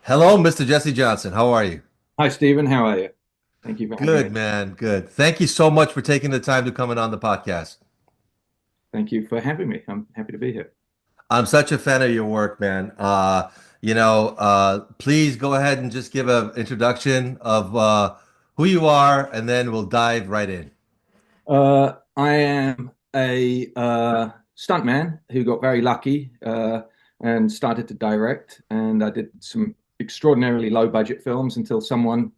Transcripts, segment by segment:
Hello, Mr. Jesse Johnson. How are you? Hi, Stephen. How are you? Thank you for having me. Good, man. Good. Thank you so much for taking the time to come in on the podcast. Thank you for having me. I'm happy to be here. I'm such a fan of your work, man. Please go ahead and just give an introduction of who you are, and then we'll dive right in. I am a stuntman who got very lucky and started to direct. And I did some extraordinarily low budget films until someone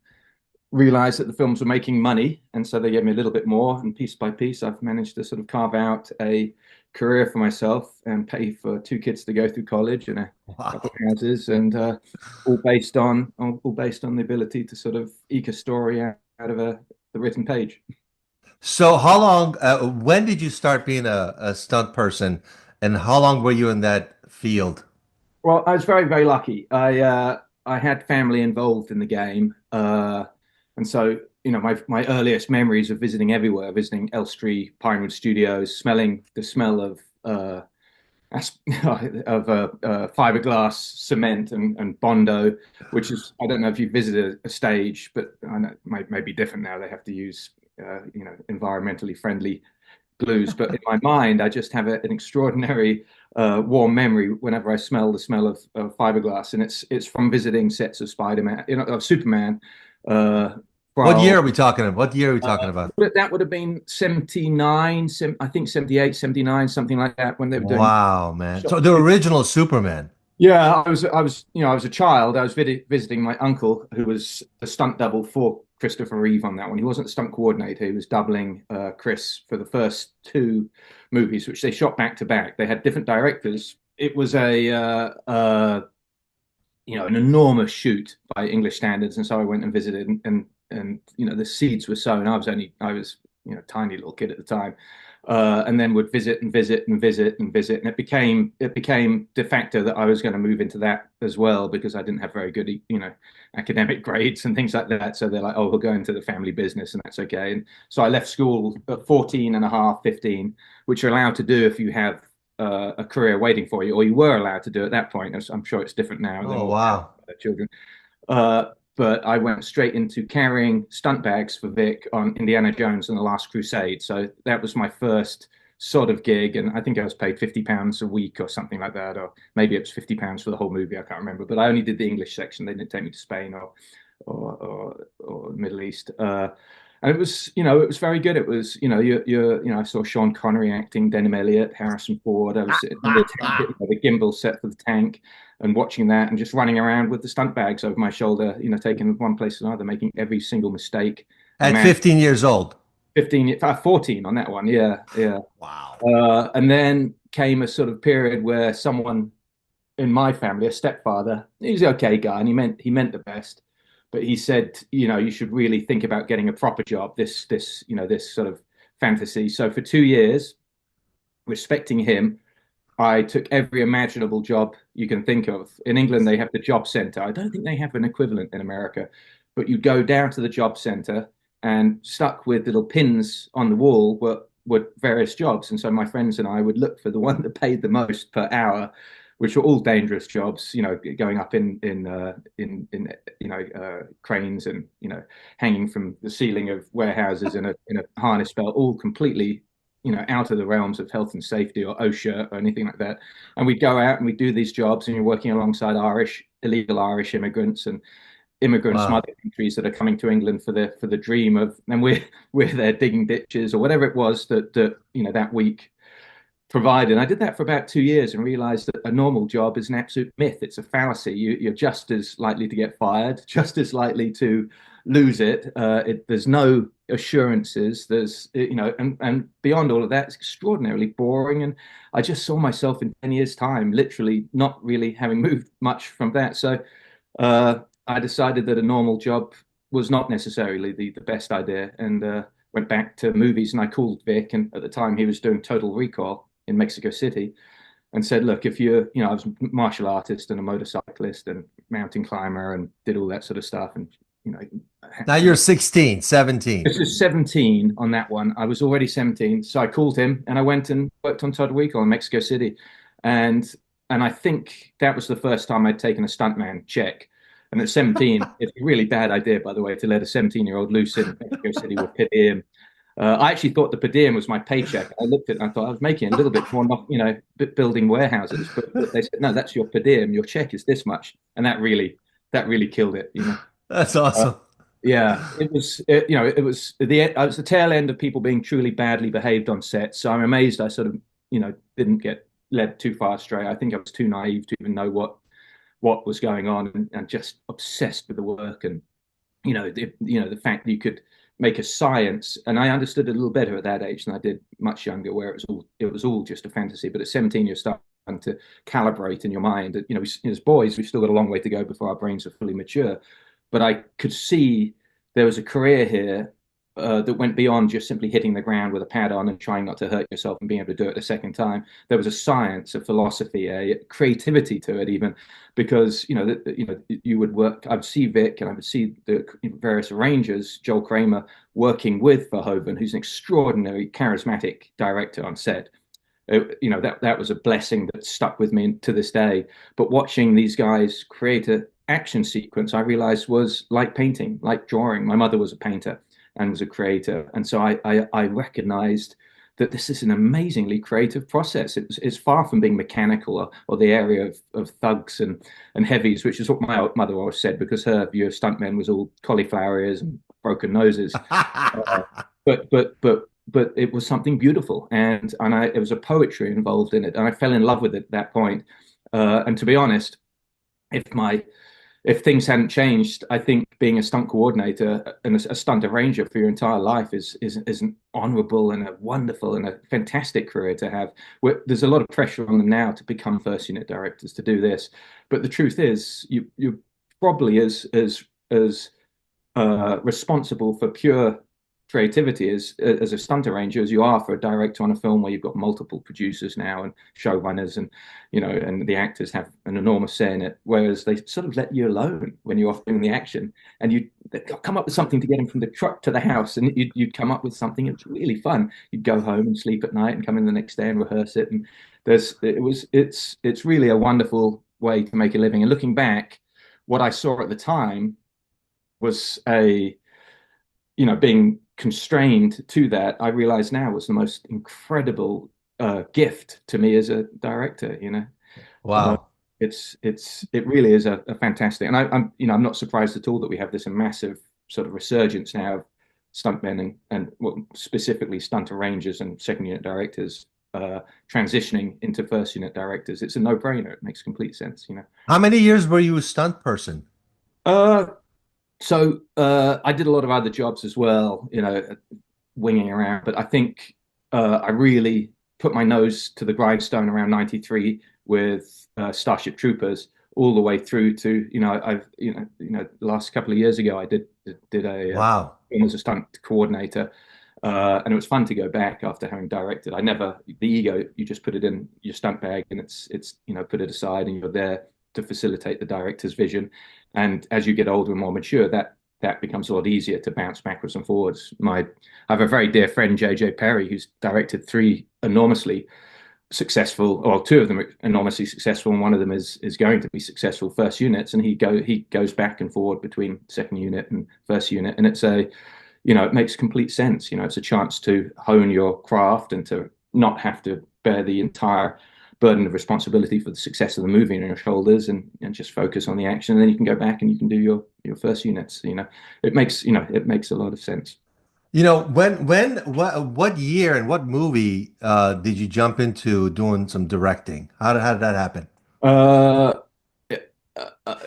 realized that the films were making money. And so they gave me a little bit more. And piece by piece, I've managed to sort of carve out a career for myself and pay for two kids to go through college and a couple Wow. of houses, and all based on the ability to sort of eke a story out of the written page. So, how long, when did you start being a stunt person, and how long were you in that field? Well, I was very, very lucky. I had family involved in the game, and so my earliest memories of visiting everywhere, visiting Elstree, Pinewood Studios, smelling the smell of fiberglass cement and Bondo, which is, I don't know if you've visited a stage, but I know it may be different now. They have to use environmentally friendly glues. But in my mind, I just have an extraordinary warm memory whenever I smell the smell of fiberglass, and it's from visiting sets of Spider-Man, of Superman. Uh, What year well, are we talking about? What year are we talking about? that would have been 79, I think 78, 79, something like that, when they were doing Wow, man. shot. So the original Superman. Yeah, I was a child. I was visiting my uncle, who was the stunt double for Christopher Reeve on that one. He wasn't the stunt coordinator; he was doubling Chris for the first two movies, which they shot back to back. They had different directors. It was an enormous shoot by English standards, and so I went and visited, and the seeds were sown. I was tiny little kid at the time, and then would visit and visit and visit and visit, and it became de facto that I was going to move into that as well, because I didn't have very good academic grades and things like that. So they're like, oh, we'll go into the family business, and that's okay. And so I left school at 14 and a half, 15, which you're allowed to do if you have a career waiting for you, or you were allowed to do at that point. I'm sure it's different now. They're Oh, more wow. children. But I went straight into carrying stunt bags for Vic on Indiana Jones and the Last Crusade. So that was my first sort of gig, and I think I was paid £50 a week or something like that, or maybe it was £50 for the whole movie. I can't remember, but I only did the English section. They didn't take me to Spain or Middle East. And it was very good. It was, I saw Sean Connery acting, Denham Elliott, Harrison Ford. I was sitting in the tank, the gimbal set for the tank, and watching that, and just running around with the stunt bags over my shoulder, taking one place to another, making every single mistake. And At man, 15 years old. 14 on that one. Yeah, yeah. Wow. And then came a sort of period where someone in my family, a stepfather, he's an okay guy, and he meant the best, but he said, you should really think about getting a proper job. This sort of fantasy. So for 2 years, respecting him, I took every imaginable job you can think of. In England, they have the job center. I don't think they have an equivalent in America, but you go down to the job center, and stuck with little pins on the wall were various jobs. And so my friends and I would look for the one that paid the most per hour, which were all dangerous jobs. Going up in cranes, and hanging from the ceiling of warehouses in a harness belt, all completely out of the realms of health and safety or OSHA or anything like that. And we'd go out and we'd do these jobs, and you're working alongside illegal Irish immigrants, and immigrants from Wow. other countries that are coming to England for the dream of, and we're there digging ditches or whatever it was that week provided. And I did that for about 2 years and realized that a normal job is an absolute myth. It's a fallacy. You're just as likely to get fired, just as likely to lose it. There's no assurances. And beyond all of that, it's extraordinarily boring. And I just saw myself in 10 years' time, literally not really having moved much from that. So I decided that a normal job was not necessarily the best idea, and went back to movies. And I called Vic, and at the time he was doing Total Recall in Mexico City, and said, "Look, if I was a martial artist and a motorcyclist and mountain climber and did all that sort of stuff, and you know, Now you're 16, 17. this was 17 on that one. I was already 17, so I called him and I went and worked on Total Recall in Mexico City, and I think that was the first time I'd taken a stuntman check. And at 17, it's a really bad idea, by the way, to let a 17-year-old loose in Mexico City with per diem. I actually thought the per diem was my paycheck. I looked at it and I thought I was making a little bit more, building warehouses. But they said, no, that's your per diem. Your check is this much. And that really killed it. That's Uh, awesome. yeah, it was the tail end of people being truly badly behaved on set. So I'm amazed I sort of, didn't get led too far astray. I think I was too naive to even know what was going on, and just obsessed with the work. And the fact that you could make a science, and I understood it a little better at that age than I did much younger, where it was all just a fantasy. But at 17, you're starting to calibrate in your mind. As boys, we've still got a long way to go before our brains are fully mature. But I could see there was a career here that went beyond just simply hitting the ground with a pad on and trying not to hurt yourself and being able to do it a second time. There was a science, a philosophy, a creativity to it, even because you would work. I would see Vic and I would see the various arrangers, Joel Kramer, working with Verhoeven, who's an extraordinary, charismatic director on set. That was a blessing that stuck with me to this day. But watching these guys create a action sequence, I realized was like painting, like drawing. My mother was a painter and was a creator, and so I recognized that this is an amazingly creative process. It's far from being mechanical, or the area of thugs and heavies, which is what my mother always said, because her view of stuntmen was all cauliflower ears and broken noses. Uh, but it was something beautiful, and it was a poetry involved in it, and I fell in love with it at that point. And to be honest, if my if things hadn't changed, I think being a stunt coordinator and a stunt arranger for your entire life is an honorable and a wonderful and a fantastic career to have. There's a lot of pressure on them now to become first unit directors to do this, but the truth is, you probably as responsible for pure creativity as a stunt arranger as you are for a director on a film where you've got multiple producers now and showrunners, and the actors have an enormous say in it, whereas they sort of let you alone when you're off doing the action, and you come up with something to get them from the truck to the house, and you'd come up with something. It's really fun. You'd go home and sleep at night and come in the next day and rehearse it, and it's really a wonderful way to make a living. And looking back, what I saw at the time was being constrained to that, I realize now was the most incredible gift to me as a director. Uh, Wow. it really is a fantastic, and I'm not surprised at all that we have this massive sort of resurgence now of stuntmen and well, specifically stunt arrangers and second unit directors transitioning into first unit directors. It's a no-brainer. It makes complete sense. How many years were you a stunt person? Uh, So I did a lot of other jobs as well, winging around. But I think I really put my nose to the grindstone around '93 with Starship Troopers, all the way through to the last couple of years ago I did a Wow. as a stunt coordinator, and it was fun to go back after having directed. I never the ego, you just put it in your stunt bag and it's put it aside, and you're there to facilitate the director's vision. And as you get older and more mature, that becomes a lot easier to bounce backwards and forwards. I have a very dear friend, JJ Perry, who's directed three enormously successful, or two of them are enormously successful, and one of them is going to be successful first units. And he goes back and forward between second unit and first unit, and it makes complete sense. It's a chance to hone your craft and to not have to bear the entire burden of responsibility for the success of the movie on your shoulders, and just focus on the action. And then you can go back and you can do your first units. It makes a lot of sense. What year and what movie did you jump into doing some directing? How did that happen? Uh,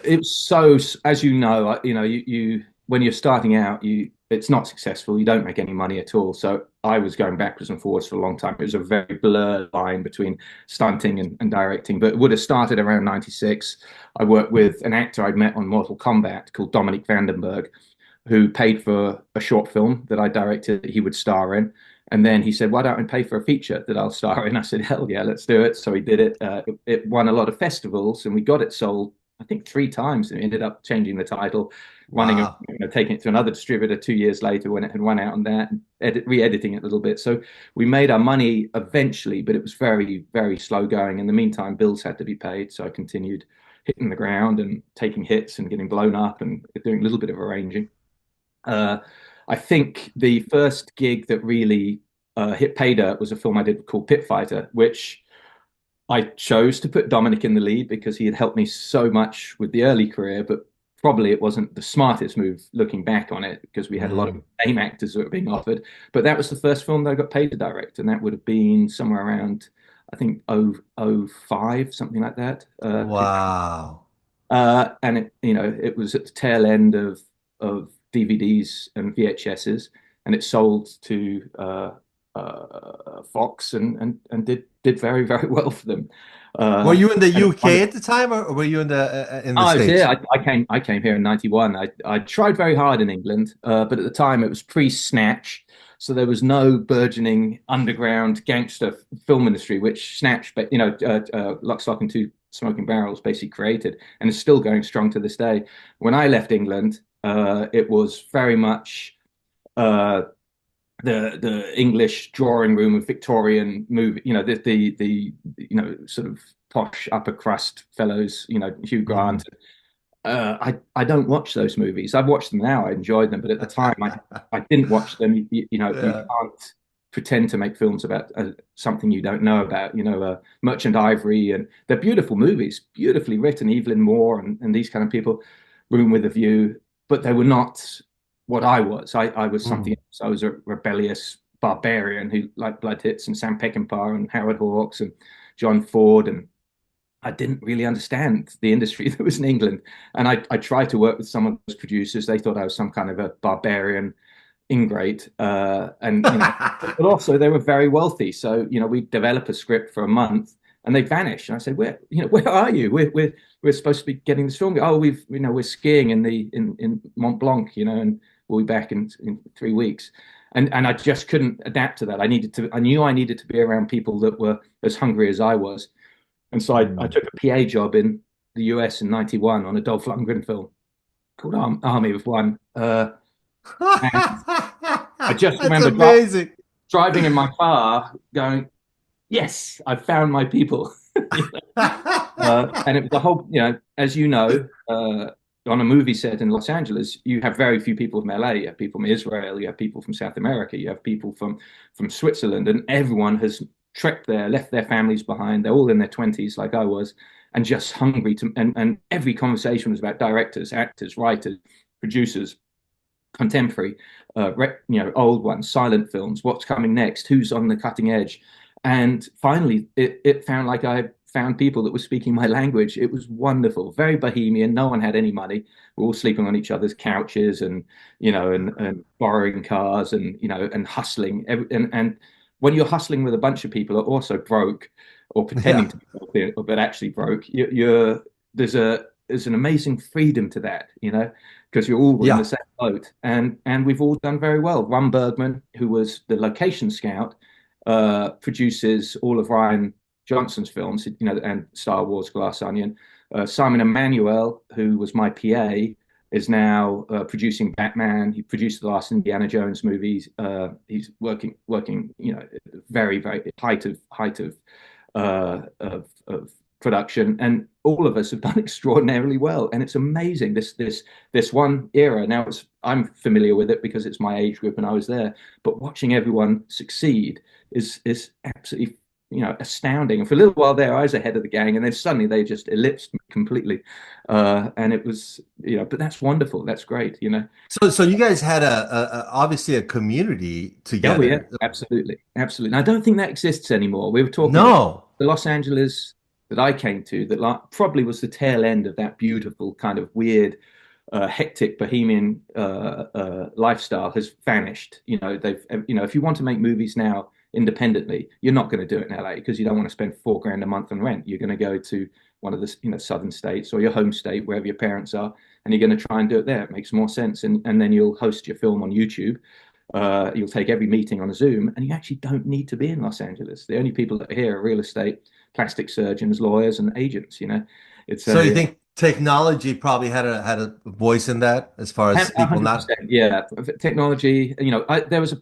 it's so, as you know, you when you're starting out, it's not successful. You don't make any money at all. So I was going backwards and forwards for a long time. It was a very blurred line between stunting and directing, but it would have started around '96. I worked with an actor I'd met on Mortal Kombat called Dominic Vandenberg, who paid for a short film that I directed that he would star in. And then he said, "Why don't I pay for a feature that I'll star in?" I said, "Hell yeah, let's do it." So he did it. It won a lot of festivals, and we got it sold I think 3 times, and we ended up changing the title, Wow. taking it to another distributor 2 years later when it had run out on that, and re-editing it a little bit. So we made our money eventually, but it was very, very slow going. In the meantime, bills had to be paid, so I continued hitting the ground and taking hits and getting blown up and doing a little bit of arranging. Uh, I think the first gig that really hit pay dirt was a film I did called Pit Fighter, which I chose to put Dominic in the lead because he had helped me so much with the early career, but probably it wasn't the smartest move looking back on it because we had a lot of Mm. name actors that were being offered. But that was the first film that I got paid to direct, and that would have been somewhere around, I think, 05, something like that. Wow. And it was at the tail end of DVDs and VHSs, and it sold to Fox and did very very well for them. Were you in the And it's UK at the time, or were you in the I was here. States? I came here in '91. I tried very hard in England, but at the time it was pre-Snatch, so there was no burgeoning underground gangster film industry, which Snatch, but Lock, Stock, and Two Smoking Barrels basically created, and is still going strong to this day. When I left England, it was very much uh, the English drawing room of Victorian movie, sort of posh upper crust fellows, Hugh Mm. Grant. I don't watch those movies. I've watched them now. I enjoyed them, but at the time, I didn't watch them. You Yeah. can't pretend to make films about something you don't know about. Merchant Ivory, and they're beautiful movies, beautifully written. Evelyn Moore and these kind of people, Room with a View, but they were not what I was. I was something Mm. else. I was a rebellious barbarian who liked blood hits and Sam Peckinpah and Howard Hawks and John Ford, and I didn't really understand the industry that was in England. And I tried to work with some of those producers. They thought I was some kind of a barbarian ingrate. But also they were very wealthy. So, we'd develop a script for a month and they'd vanish. And I said, where are you? We're supposed to be getting this film. Oh, we're skiing in Mont Blanc, and we'll be back in 3 weeks. And I just couldn't adapt to that. I knew I needed to be around people that were as hungry as I was. And so I Mm. took a PA job in the US in '91 on a Dolph Lundgren film called Army of One. And I just That's remember amazing. driving in my car going, yes, I found my people. And it was the whole, as you know, on a movie set in Los Angeles, you have very few people from LA. You have people from Israel, you have people from South America, you have people from Switzerland, and everyone has trekked there, left their families behind. They're all in their 20s, like I was, and just hungry to. And every conversation was about directors, actors, writers, producers, contemporary, old ones, silent films, what's coming next, who's on the cutting edge. And finally, it found like I found people that were speaking my language. It was wonderful, very bohemian. No one had any money. We're all sleeping on each other's couches and borrowing cars and hustling. And when you're hustling with a bunch of people who are also broke or pretending Yeah. to be wealthy, but actually broke, there's an amazing freedom to that, because you're all in the Yeah. same boat, and we've all done very well. Ron Bergman, who was the location scout, produces all of Ryan Johnson's films, and Star Wars, Glass Onion. Simon Emanuel, who was my PA, is now producing Batman. He produced the last Indiana Jones movies. He's working, very, very height of production, and all of us have done extraordinarily well. And it's amazing. This one era. Now I'm familiar with it because it's my age group and I was there. But watching everyone succeed is absolutely astounding. And for a little while there, I was ahead of the gang, and then suddenly they just ellipsed me completely. And it was but that's wonderful. That's great. So you guys had obviously a community Yeah, well, yeah, together. absolutely, absolutely. And I don't think that exists anymore. We were talking about No. the Los Angeles that I came to, that probably was the tail end of that beautiful kind of weird, hectic bohemian lifestyle has vanished. If you want to make movies now independently, you're not going to do it in LA because you don't want to spend 4 grand a month on rent. You're going to go to one of the southern states or your home state, wherever your parents are, and you're going to try and do it there. It makes more sense, and then you'll host your film on YouTube. You'll take every meeting on a Zoom, and you actually don't need to be in Los Angeles. The only people that are here are real estate, plastic surgeons, lawyers, and agents. It's So you a think Technology probably had a voice in that as far as people not. 100%, yeah. Technology, there was a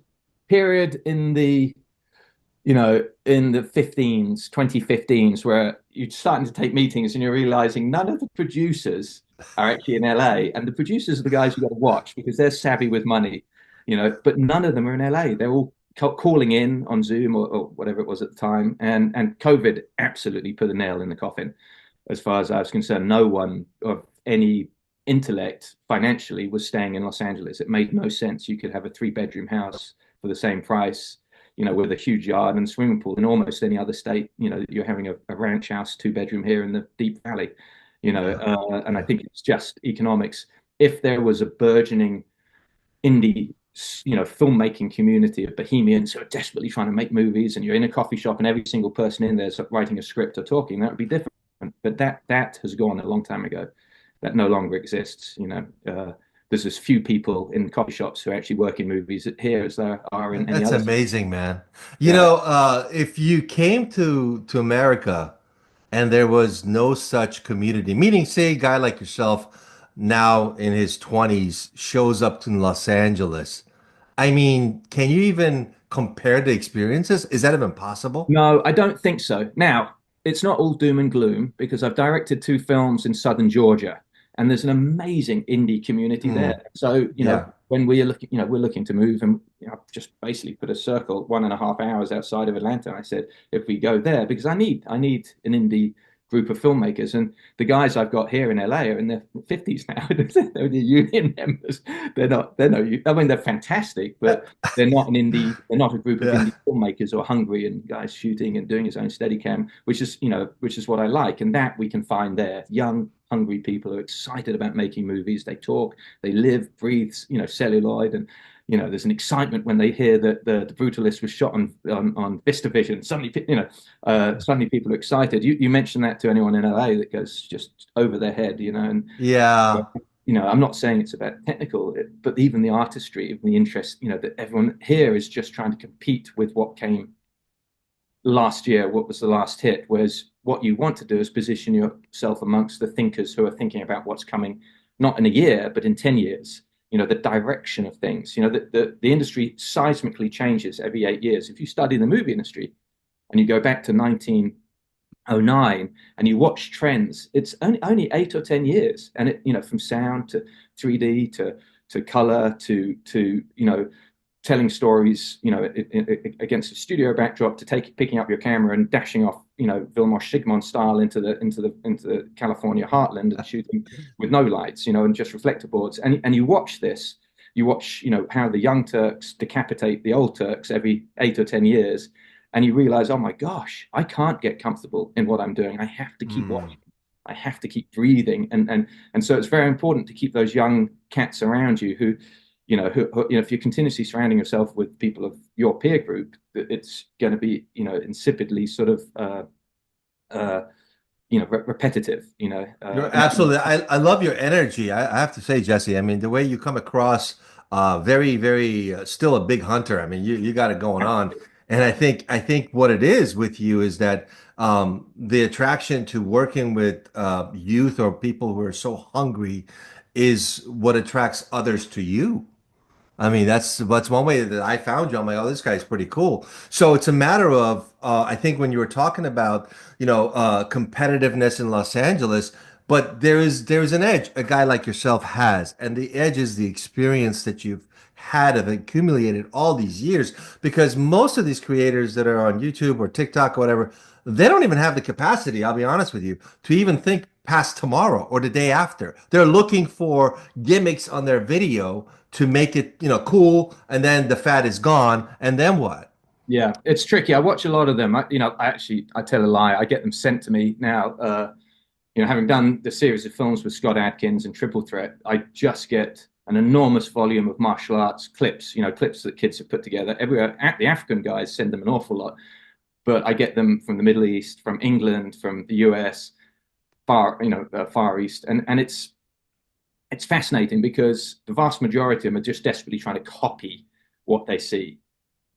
period in the, in the 15s, 2015s, where you're starting to take meetings and you're realizing none of the producers are actually in LA. And the producers are the guys you got to watch because they're savvy with money, but none of them are in LA. They're all calling in on Zoom or whatever it was at the time. And COVID absolutely put a nail in the coffin. As far as I was concerned, no one of any intellect financially was staying in Los Angeles. It made no sense. You could have a three-bedroom house for the same price, with a huge yard and swimming pool in almost any other state. You're having a ranch house, two-bedroom here in the Deep Valley, Yeah, and I yeah. think it's just economics. If there was a burgeoning indie, filmmaking community of bohemians who are desperately trying to make movies, and you're in a coffee shop and every single person in there is writing a script or talking, that would be different. But that has gone a long time ago. That no longer exists. There's as few people in coffee shops who actually work in movies here as there are in any That's other city. amazing, man. Yeah. If you came to America and there was no such community, meaning say a guy like yourself now in his 20s shows up to Los Angeles. I mean, can you even compare the experiences? Is that even possible? No, I don't think so. Now, it's not all doom and gloom because I've directed two films in southern Georgia, and there's an amazing indie community there. Mm, So, yeah. when we're looking, we're looking to move, and I've just basically put a circle 1.5 hours outside of Atlanta. And I said, if we go there, because I need an indie group of filmmakers, and the guys I've got here in LA are in their 50s now. They're the union members. They're no, I mean, they're fantastic, but they're not a group of Yeah. indie filmmakers who are hungry and guys shooting and doing his own Steadicam, which is what I like. And that we can find there. Young, hungry people who are excited about making movies. They talk, they live, breathe, celluloid. And, there's an excitement when they hear that the Brutalist was shot on VistaVision. Suddenly people are excited. You mentioned that to anyone in LA that goes just over their head, and Yeah. I'm not saying it's about technical, but even the artistry, even the interest, that everyone here is just trying to compete with what came last year, what was the last hit. Whereas what you want to do is position yourself amongst the thinkers who are thinking about what's coming, not in a year, but in 10 years. The direction of things. The industry seismically changes every 8 years. If you study the movie industry and you go back to 1909 and you watch trends, it's only 8 or 10 years, and from sound to 3D to color to telling stories, against a studio backdrop, to picking up your camera and dashing off, Vilmos Zsigmond style into the California heartland and shooting with no lights, and just reflector boards. And you watch this, how the young Turks decapitate the old Turks every 8 or 10 years, and you realize, oh my gosh, I can't get comfortable in what I'm doing. I have to keep Mm. watching. I have to keep breathing, and so it's very important to keep those young cats around you who, if you're continuously surrounding yourself with people of your peer group, it's going to be, insipidly sort of, repetitive, You're and absolutely. I love your energy. I have to say, Jesse. I mean, the way you come across, very, very, still a big hunter. I mean, you got it going on. And I think what it is with you is that the attraction to working with youth or people who are so hungry is what attracts others to you. I mean, that's one way that I found you. I'm like, oh, this guy's pretty cool. So it's a matter of, I think when you were talking about, competitiveness in Los Angeles, but there is an edge a guy like yourself has, and the edge is the experience that you've had of accumulated all these years. Because most of these creators that are on YouTube or TikTok or whatever, they don't even have the capacity, I'll be honest with you, to even think past tomorrow or the day after. They're looking for gimmicks on their video to make it, cool, and then the fat is gone, and then what? yeah, it's tricky. I watch a lot of them. I tell a lie. I get them sent to me now. Having done the series of films with Scott Adkins and Triple Threat, I just get an enormous volume of martial arts clips, clips that kids have put together everywhere. The African guys send them an awful lot, but I get them from the Middle East, from England, from the US, Far East, and it's fascinating because the vast majority of them are just desperately trying to copy what they see.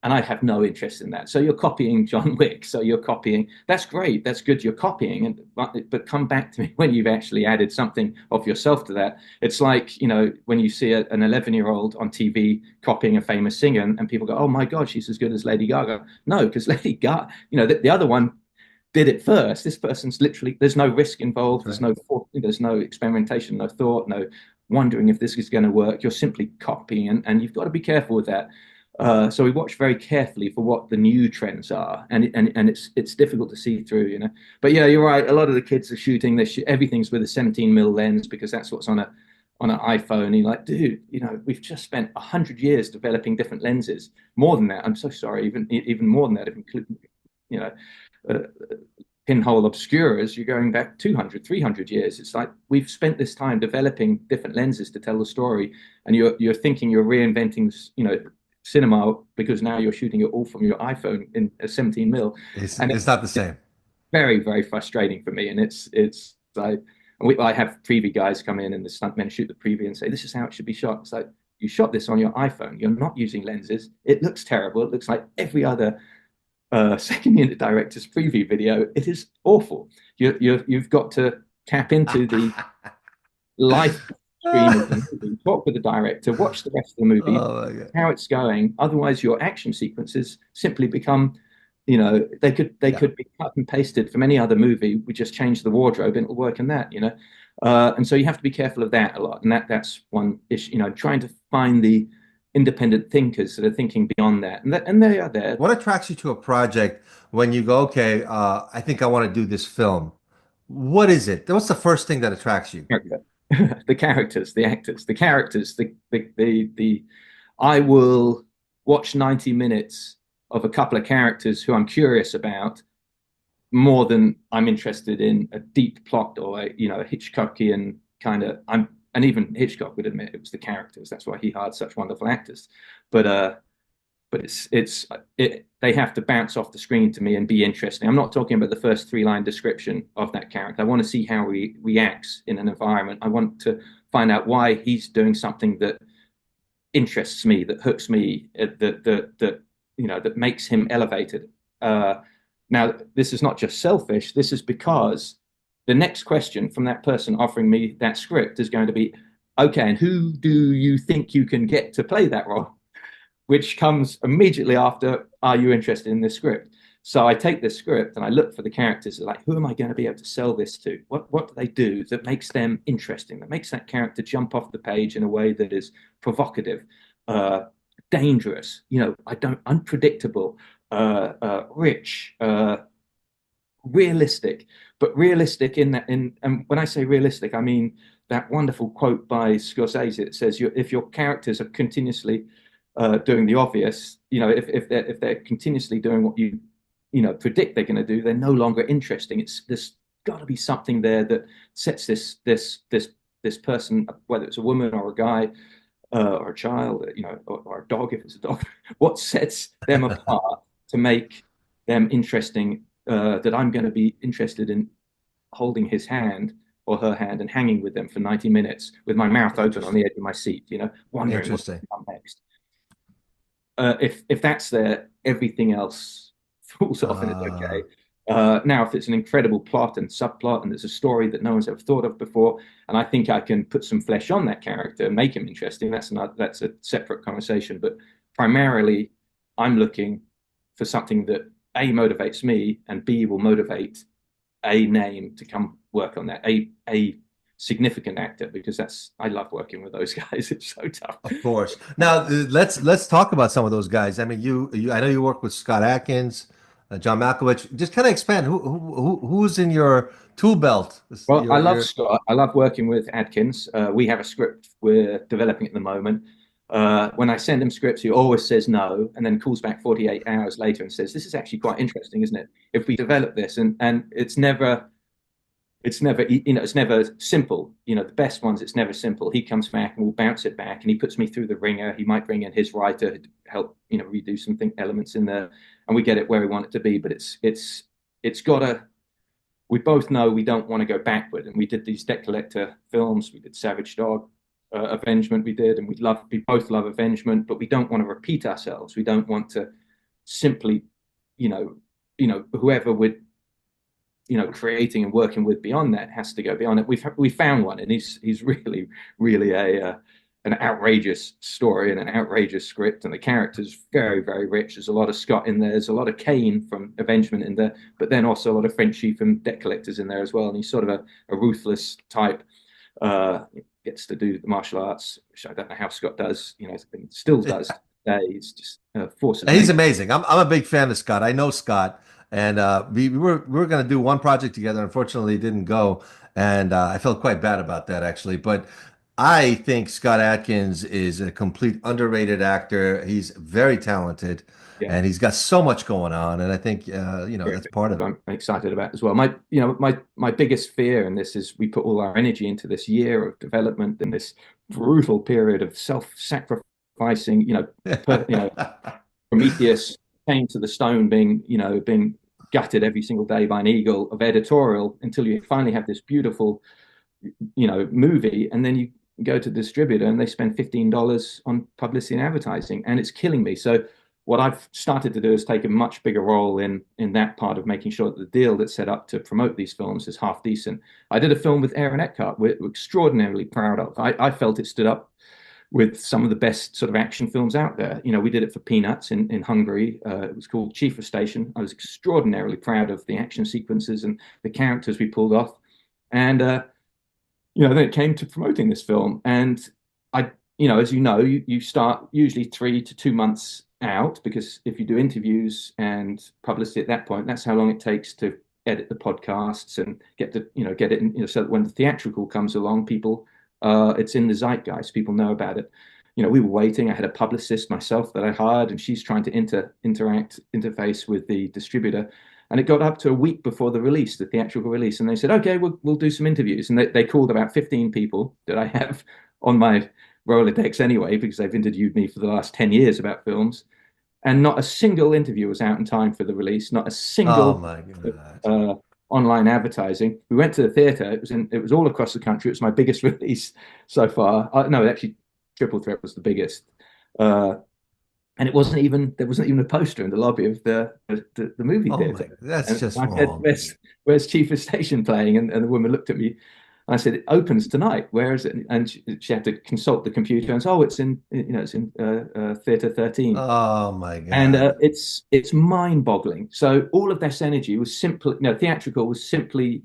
and I have no interest in that. So you're copying John Wick. So you're copying. That's great. That's good. You're copying, but come back to me when you've actually added something of yourself to that. It's like, when you see an 11-year-old on TV copying a famous singer, and people go, "Oh my God, she's as good as Lady Gaga." No, because Lady Gaga, the other one did it first. This person's literally, there's no risk involved. That's There's no experimentation, no thought, no wondering if this is going to work. You're simply copying, and you've got to be careful with that. So we watch very carefully for what the new trends are, and it's difficult to see through. But yeah, you're right. A lot of the kids are shooting this. Everything's with a 17 mm lens because that's what's on an iPhone. And you're like, dude, we've just spent 100 years developing different lenses. More than that, I'm so sorry. Even more than that, if including, uh, pinhole obscuras, you're going back 200, 300 years. It's like we've spent this time developing different lenses to tell the story, and you're thinking you're reinventing, cinema because now you're shooting it all from your iPhone in a 17 mm, and it's not the same. very, very frustrating for me. And it's like I have preview guys come in and the stuntmen shoot the preview and say, "This is how it should be shot." It's like, you shot this on your iPhone. You're not using lenses. It looks terrible. It looks like every other second unit director's preview video. It is awful. You've got to tap into the life stream of the movie, talk with the director, watch the rest of the movie, Oh my God. how it's going. Otherwise, your action sequences simply become, they Yeah. could be cut and pasted from any other movie. We just change the wardrobe and it'll work in that. And so you have to be careful of that a lot. And that's one issue, trying to find the independent thinkers that are thinking beyond that. And they are there. What attracts you to a project when you go, okay, I think I want to do this film? What is it? What's the first thing that attracts you? The characters, the actors, the characters, the I will watch 90 minutes of a couple of characters who I'm curious about more than I'm interested in a deep plot or a Hitchcockian kind of. And even Hitchcock would admit it was the characters. That's why he hired such wonderful actors. But but they have to bounce off the screen to me and be interesting. I'm not talking about the first 3-line description of that character. I want to see how he reacts in an environment. I want to find out why he's doing something that interests me, that hooks me, that makes him elevated. Now, this is not just selfish. This is because the next question from that person offering me that script is going to be, okay, and who do you think you can get to play that role? Which comes immediately after, are you interested in this script? So I take this script and I look for the characters, like, who am I going to be able to sell this to? What do they do that makes them interesting, that makes that character jump off the page in a way that is provocative, dangerous, unpredictable, rich, realistic, but realistic in that. And when I say realistic, I mean that wonderful quote by Scorsese that says, if your characters are continuously doing the obvious, if they're continuously doing what you predict they're going to do, they're no longer interesting. There's got to be something there that sets this person, whether it's a woman or a guy or a child, or a dog if it's a dog, what sets them apart to make them interesting, that I'm going to be interested in holding his hand or her hand and hanging with them for 90 minutes with my mouth open on the edge of my seat, wondering what's going to come next. If that's there, everything else falls off and it's okay. Now, if it's an incredible plot and subplot and there's a story that no one's ever thought of before, and I think I can put some flesh on that character and make him interesting, that's a separate conversation. But primarily, I'm looking for something that A, motivates me, and B, will motivate a name to come work on that, a significant actor, because I love working with those guys. It's so tough. Of course. Now let's talk about some of those guys. I mean, I know you work with Scott Adkins, John Malkovich. Just kind of expand. Who's in your tool belt? Well, I love Scott. I love working with Adkins. We have a script we're developing at the moment. When I send him scripts, he always says no, and then calls back 48 hours later and says, "This is actually quite interesting, isn't it? If we develop this," and it's never simple. The best ones, it's never simple. He comes back and will bounce it back, and he puts me through the ringer. He might bring in his writer to help redo some elements in there, and we get it where we want it to be. But it's gotta. We both know we don't want to go backward, and we did these debt collector films. We did Savage Dog, Avengement. We did, and we both love Avengement, but we don't want to repeat ourselves. We don't want to simply, you know, whoever we're creating and working with beyond that has to go beyond it. We found one, and he's really a an outrageous story and an outrageous script, and the character's very rich. There's a lot of Scott in there. There's a lot of Kane from Avengement in there, but then also a lot of Frenchie from Debt Collectors in there as well. And he's sort of a ruthless type. Gets to do the martial arts, which I don't know how Scott does. And still does today. He's just a force of He's nature. amazing. I'm a big fan of Scott. I know Scott, and we were going to do one project together. Unfortunately, it didn't go, and I felt quite bad about that actually. But I think Scott Adkins is a complete underrated actor. He's very talented, Yeah. and he's got so much going on. And I think that's part of it. I'm excited about as well. My biggest fear in this is we put all our energy into this year of development and this brutal period of self-sacrificing. Prometheus came to the stone being gutted every single day by an eagle of editorial until you finally have this beautiful movie, and then you go to the distributor and they spend $15 on publicity and advertising, and it's killing me. So what I've started to do is take a much bigger role in that part of making sure that the deal that's set up to promote these films is half decent. I did a film with Aaron Eckhart we're extraordinarily proud of. I felt it stood up with some of the best sort of action films out there. We did it for Peanuts in Hungary. It was called Chief of Station. I was extraordinarily proud of the action sequences and the characters we pulled off. And then it came to promoting this film, and as you start usually 3 to 2 months out, because if you do interviews and publicity at that point, that's how long it takes to edit the podcasts and get it in, so that when the theatrical comes along, people it's in the zeitgeist, people know about it. We were waiting. I had a publicist myself that I hired, and she's trying to interface with the distributor. And it got up to a week before the release, the theatrical release, and they said, "Okay, we'll do some interviews." And they called about 15 people that I have on my Rolodex anyway, because they've interviewed me for the last 10 years about films, and not a single interview was out in time for the release. Not a Oh single my God. online advertising. We went to the theater. It was all across the country. It was my biggest release so far. No, actually, Triple Threat was the biggest. And there wasn't even a poster in the lobby of the movie Oh my, theater. that's And just I said, wrong. "Where's Chief of Station playing?" And the woman looked at me. I said, "It opens tonight. Where is it?" And she had to consult the computer and said, "Oh, it's in Theater 13." Oh my And God. it's mind-boggling. So all of this energy was simply, theatrical was simply,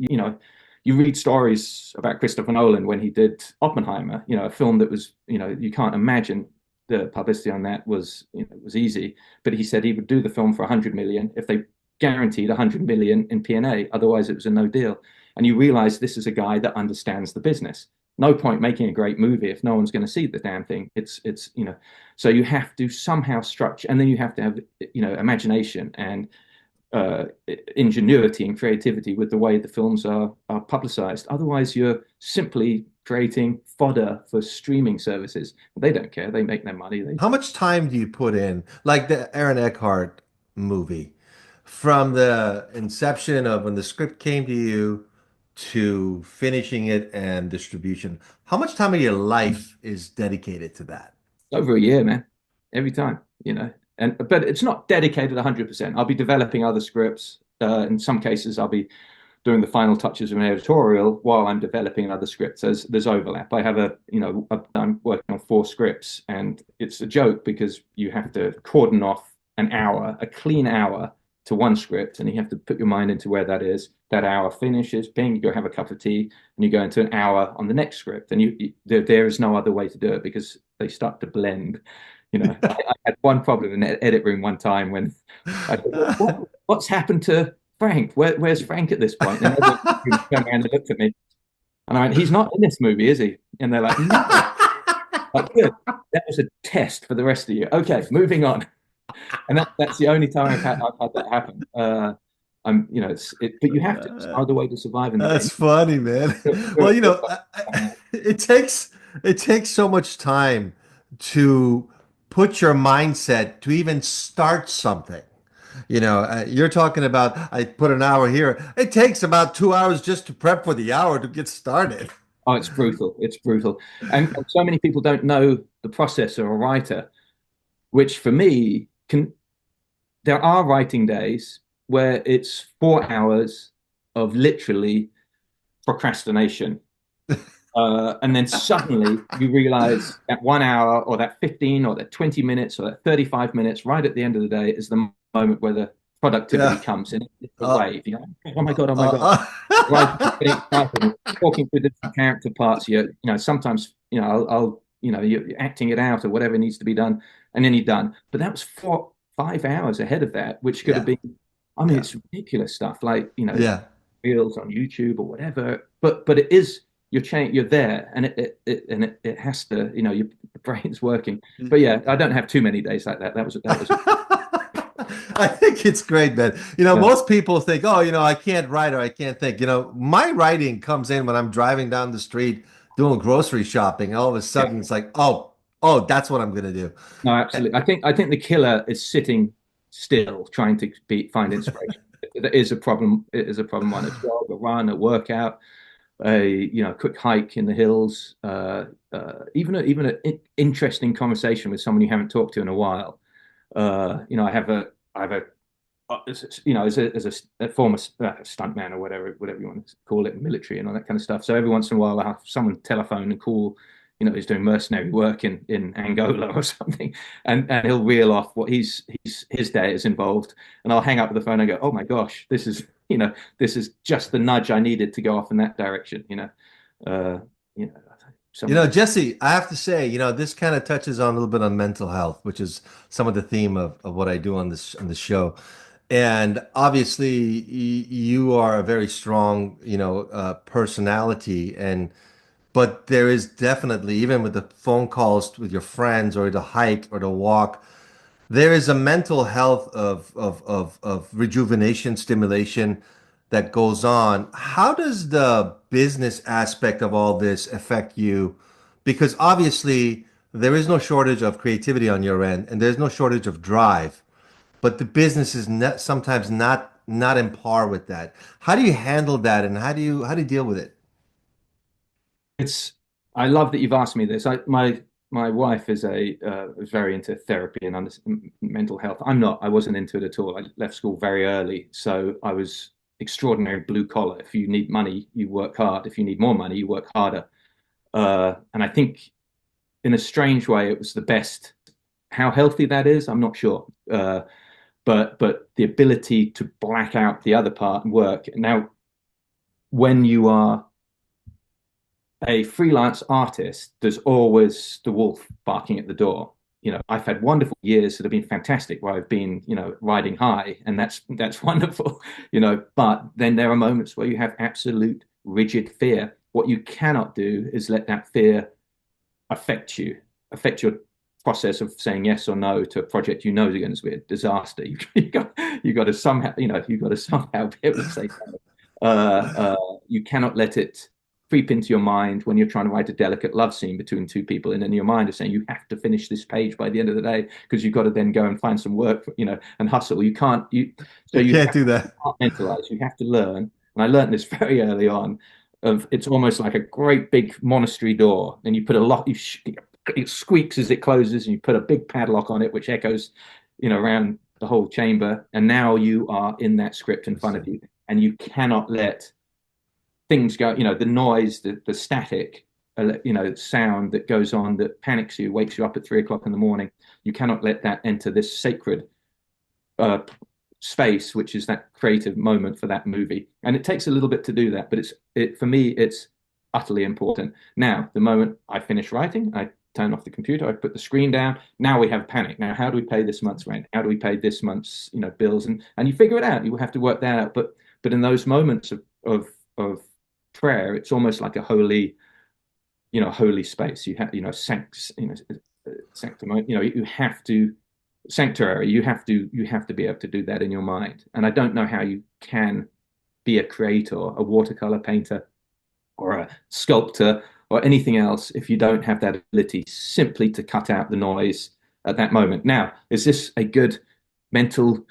you read stories about Christopher Nolan when he did Oppenheimer, a film that was, you can't imagine the publicity on that was easy. But he said he would do the film for 100 million if they guaranteed 100 million in P&A. Otherwise, it was a no deal. And you realize this is a guy that understands the business. No point making a great movie if no one's going to see the damn thing. So you have to somehow structure, and then you have to have imagination and ingenuity and creativity with the way the films are publicized. Otherwise, you're simply creating fodder for streaming services. They don't care. They make their money. How much time do you put in, like the Aaron Eckhart movie, from the inception of when the script came to you to finishing it and distribution? How much time of your life is dedicated to that? Over a year, man, every time. But it's not dedicated 100%. I'll be developing other scripts. In some cases, I'll be doing the final touches of an editorial while I'm developing another script. There's overlap. I have I'm working on 4 scripts, and it's a joke because you have to cordon off an hour, a clean hour to one script, and you have to put your mind into where that is. That hour finishes, ping, you go have a cup of tea, and you go into an hour on the next script. And there is no other way to do it because they start to blend. I had one problem in the edit room one time when I said, what's happened to Frank? Where's Frank at this point? And everyone turned around and looked at me. And I went, "He's not in this movie, is he?" And they're like, "No." Like, good. That was a test for the rest of you. Okay, moving on. And that's the only time I've had that happen. But you have to. It's Uh, another way to survive in the game. That's funny, man. Well, it takes so much time to put your mindset to even start something. You're talking about I put an hour here. It takes about 2 hours just to prep for the hour to get started. Oh, it's brutal. It's brutal. And so many people don't know the process of a writer, which for me can there are writing days where it's 4 hours of literally procrastination. And then suddenly you realize that 1 hour or that 15 or that 20 minutes or that 35 minutes right at the end of the day is the moment where the productivity Yeah. comes in. It's a Uh, wave. You're like, oh my God, oh my God. Right, getting uh, excited, talking through different character parts. Sometimes, you're acting it out or whatever needs to be done, and then you're done. But that was 5 hours ahead of that, which could have yeah. been, I mean, Yeah. it's ridiculous stuff like, Yeah. reels on YouTube or whatever. But it is you're there, and it has to, your brain's working. But yeah, I don't have too many days like that. That was I think it's great, man. You know, yeah, most people think, oh, I can't write or I can't think. My writing comes in when I'm driving down the street doing grocery shopping. All of a yeah. sudden, it's like, oh, that's what I'm gonna do. No, absolutely. I think the killer is sitting still, trying to find inspiration. That is a problem. It is a problem on a jog, a run, a workout, a quick hike in the hills, even an interesting conversation with someone you haven't talked to in a while. I have a as a former stuntman or whatever you want to call it, military and all that kind of stuff. So every once in a while, I have someone telephone and call, who's doing mercenary work in Angola or something, and he'll reel off what his day is involved, and I'll hang up the phone and go, oh my gosh, this is just the nudge I needed to go off in that direction. Uh, you know, some Jesse, I have to say, this kind of touches on a little bit on mental health, which is some of the theme of what I do on this show. And obviously, you are a very strong, personality, and but there is definitely, even with the phone calls with your friends or the hike or the walk, there is a mental health of rejuvenation, stimulation that goes on. How does the business aspect of all this affect you? Because obviously there is no shortage of creativity on your end, and there's no shortage of drive, but the business is sometimes not in par with that. How do you handle that, and how do you deal with it? it's I love that you've asked me this. My wife is very into therapy and mental health. I'm not. I wasn't into it at all. I left school very early, so I was extraordinary blue collar. If you need money, you work hard. If you need more money, you work harder. And I think, in a strange way, it was the best. How healthy that is, I'm not sure. But the ability to black out the other part and work. Now, when you are a freelance artist, there's always the wolf barking at the door. I've had wonderful years that have been fantastic where I've been, riding high, and that's wonderful, but then there are moments where you have absolute rigid fear. What you cannot do is let that fear affect your process of saying yes or no to a project you know is going to be a disaster. You got to somehow, you've got to somehow be able to say no. You cannot let it creep into your mind when you're trying to write a delicate love scene between two people, and then your mind is saying you have to finish this page by the end of the day because you've got to then go and find some work, and hustle. You can't. So You you can't have do to that. compartmentalize. You have to learn, and I learned this very early on. Of it's almost like a great big monastery door, and you put a lock. It squeaks as it closes, and you put a big padlock on it, which echoes, around the whole chamber. And now you are in that script in front of you, and you cannot let things go, the noise, the static, sound that goes on that panics you, wakes you up at 3 o'clock in the morning. You cannot let that enter this sacred uh, space, which is that creative moment for that movie. And it takes a little bit to do that, but for me, it's utterly important. Now, the moment I finish writing, I turn off the computer, I put the screen down. Now we have panic. Now, how do we pay this month's rent? How do we pay this month's, bills? And you figure it out. You have to work that out. But in those moments of prayer, it's almost like a holy space. You have, sanctum, you have to sanctuary. You have to be able to do that in your mind. And I don't know how you can be a creator, a watercolor painter, or a sculptor, or anything else if you don't have that ability simply to cut out the noise at that moment. Now, is this a good mental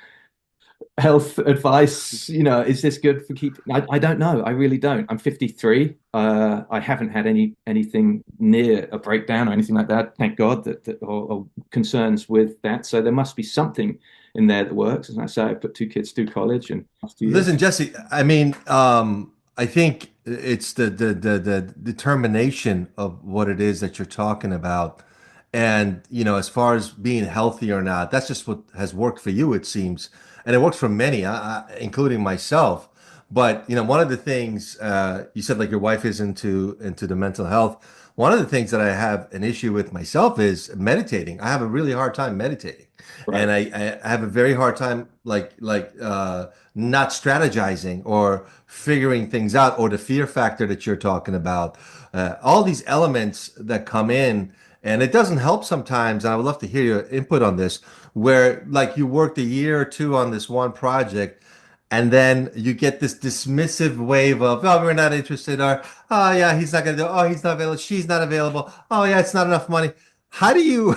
health advice? Is this good for keeping? I don't know. I really don't. I'm 53. I haven't had anything near a breakdown or anything like that. Thank God or concerns with that. So there must be something in there that works. As I say, I put two kids through college and last 2 years. Listen, Jesse, I mean, I think it's the determination of what it is that you're talking about. And, as far as being healthy or not, that's just what has worked for you, it seems. And it works for many, including myself. But, one of the things you said, like your wife is into the mental health. One of the things that I have an issue with myself is meditating. I have a really hard time meditating. Right. And I have a very hard time not strategizing or figuring things out, or the fear factor that you're talking about. All these elements that come in, and it doesn't help sometimes. And I would love to hear your input on this, where like you worked a year or two on this one project, and then you get this dismissive wave of, oh, we're not interested, or oh yeah, he's not gonna do, oh, he's not available, she's not available, oh yeah, it's not enough money. How do you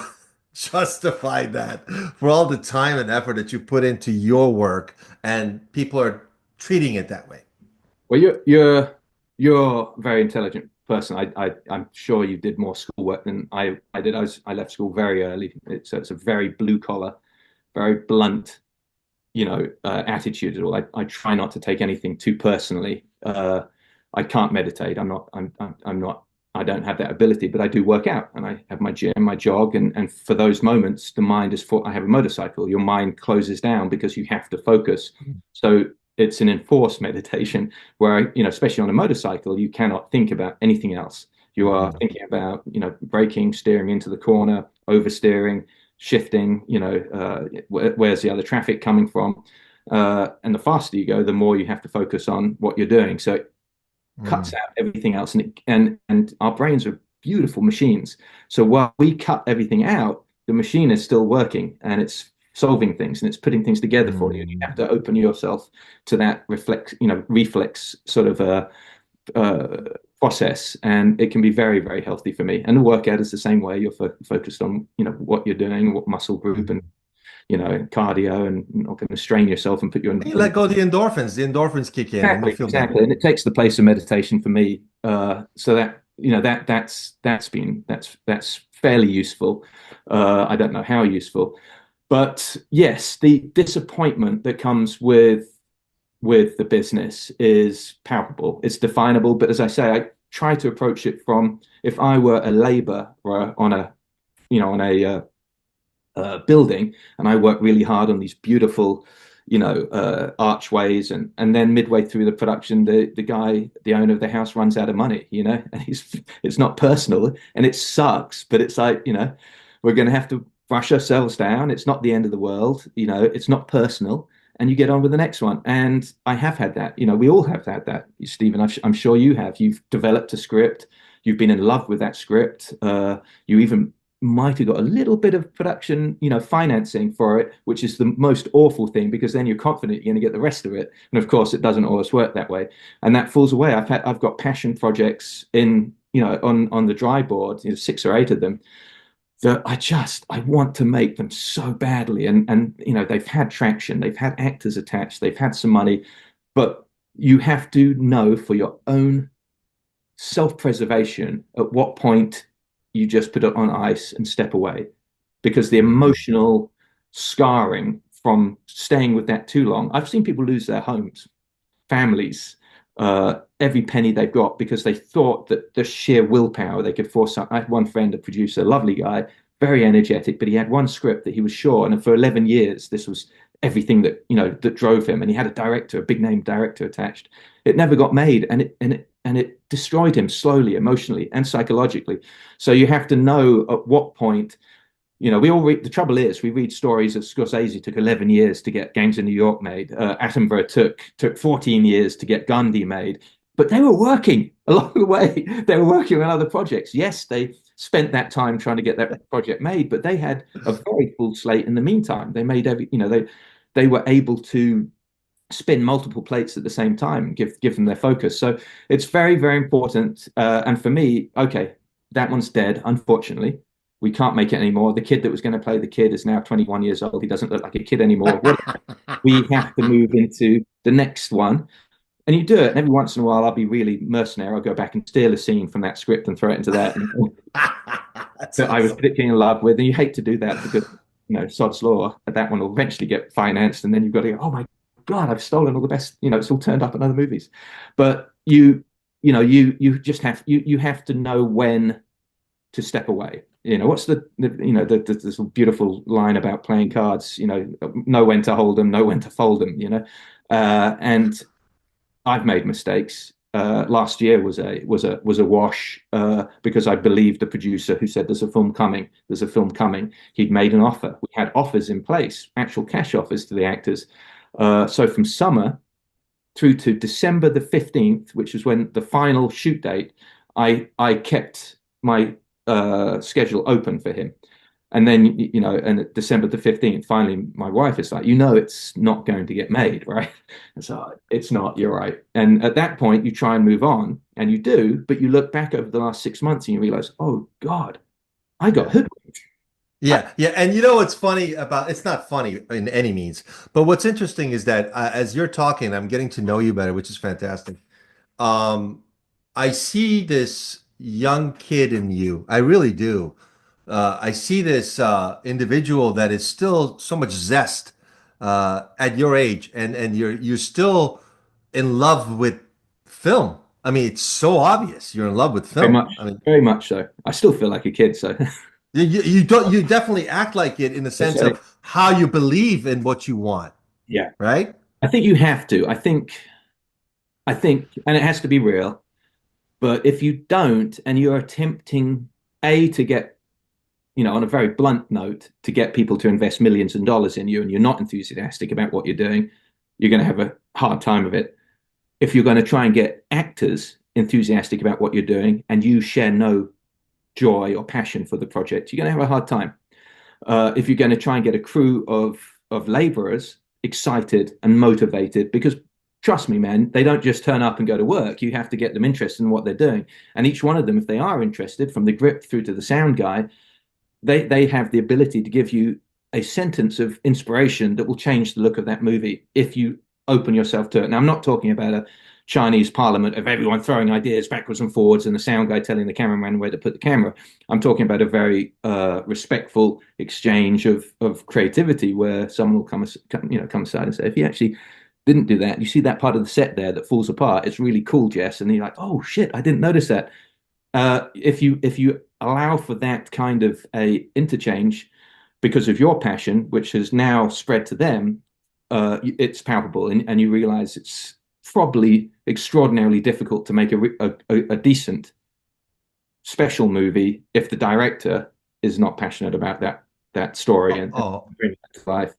justify that for all the time and effort that you put into your work, and people are treating it that way? Well, you're a very intelligent person. I'm sure you did more schoolwork than I did. I left school very early. It's a very blue collar, very blunt, attitude at all. I try not to take anything too personally. I can't meditate. I'm not. I don't have that ability, but I do work out, and I have my gym, my jog, and for those moments, the mind is for. I have a motorcycle. Your mind closes down because you have to focus. So it's an enforced meditation where, especially on a motorcycle, you cannot think about anything else. You are thinking about, braking, steering into the corner, oversteering, shifting, where's the other traffic coming from? And the faster you go, the more you have to focus on what you're doing. So it cuts Mm, out everything else. And our brains are beautiful machines. So while we cut everything out, the machine is still working and it's solving things and it's putting things together for you. And you have mm, to open yourself to that reflex sort of uh, process, and it can be very, very healthy for me. And the workout is the same way. You're focused on what you're doing, what muscle group, and mm. cardio, and you're not going to strain yourself and put you You in. let go of the endorphins. The endorphins kick in, and you Exactly, feel better. exactly, and it takes the place of meditation for me. So that that's fairly useful. I don't know how useful, but yes, the disappointment that comes with the business is palpable. It's definable. But as I say, I try to approach it from, if I were a laborer on a building, and I work really hard on these beautiful, archways, and then midway through the production, the owner of the house runs out of money, and it's not personal and it sucks, but it's like, we're going to have to brush ourselves down. It's not the end of the world, it's not personal, and you get on with the next one. And I have had that, we all have had that, Stephen. I'm sure you have. You've developed a script, you've been in love with that script, you even might have got a little bit of production, financing for it, which is the most awful thing, because then you're confident you're going to get the rest of it. And of course, it doesn't always work that way, and that falls away. I've got passion projects in, on the dry board, 6 or 8 of them, that I want to make them so badly, and they've had traction, they've had actors attached, they've had some money, but you have to know for your own self-preservation at what point you just put it on ice and step away, because the Mm, emotional scarring from staying with that too long. I've seen people lose their homes, families, every penny they've got, because they thought that the sheer willpower they could force out. I had one friend, a producer, a lovely guy, very energetic, but he had one script that he was sure, and for 11 years, this was everything that drove him. And he had a director, a big name director attached. It never got made, and it destroyed him slowly, emotionally and psychologically. So you have to know at what point. We all read. The trouble is, we read stories of Scorsese took 11 years to get Gangs of New York made. Attenborough took 14 years to get Gandhi made, but they were working along the way. They were working on other projects. Yes, they spent that time trying to get that project made, but they had a very full slate in the meantime. They made they were able to spin multiple plates at the same time, give them their focus. So it's very, very important. And for me, okay, that one's dead, unfortunately. We can't make it anymore. The kid that was going to play the kid is now 21 years old. He doesn't look like a kid anymore. We have to move into the next one. And you do it. And every once in a while, I'll be really mercenary. I'll go back and steal a scene from that script and throw it into that. And That's that I was awesome. particularly in love with. And you hate to do that because, sod's law. That one will eventually get financed, and then you've got to go, oh my God, I've stolen all the best. It's all turned up in other movies. But you just you have to know when to step away. What's this beautiful line about playing cards? Know when to hold them, know when to fold them. And I've made mistakes. Last year was a wash because I believed the producer who said there's a film coming. There's a film coming. He'd made an offer. We had offers in place, actual cash offers to the actors. So from summer through to December the 15th, which is when the final shoot date, I kept my schedule open for him. And then, and December the 15th, finally, my wife is like, it's not going to get made, right? And so it's not, you're right. And at that point, you try and move on, and you do, but you look back over the last 6 months and you realize, oh God, I got Yeah. hoodwinked. Yeah, yeah, and you know what's funny about it's not funny in any means, but what's interesting is that as you're talking, I'm getting to know you better, which is fantastic. Um, I see this young kid in you. I really do. I see this individual that is still so much zest at your age, and you're still in love with film. I mean, it's so obvious you're in love with film. I mean, Very much so. I still feel like a kid, so you don't you definitely act like it in the I sense said of it. how you believe in what you want, Yeah. right? I think you have to. And it has to be real. But if you don't, and you're attempting to get, on a very blunt note, to get people to invest millions of dollars in you, and you're not enthusiastic about what you're doing, you're going to have a hard time of it. If you're going to try and get actors enthusiastic about what you're doing, and you share no joy or passion for the project, you're going to have a hard time. If you're going to try and get a crew of laborers excited and motivated, because trust me, man, they don't just turn up and go to work. You have to get them interested in what they're doing. And each one of them, if they are interested, from the grip through to the sound guy, they have the ability to give you a sentence of inspiration that will change the look of that movie if you open yourself to it. Now, I'm not talking about a Chinese parliament of everyone throwing ideas backwards and forwards and the sound guy telling the cameraman where to put the camera. I'm talking about a very respectful exchange of creativity where someone will come aside and say, if you actually didn't do that, you see that part of the set there that falls apart, it's really cool, Jess. And you're like, oh shit, I didn't notice that. If you allow for that kind of a interchange because of your passion, which has now spread to them, it's palpable, and you realize it's probably extraordinarily difficult to make a decent special movie if the director is not passionate about that story Oh, and oh, bring it to life.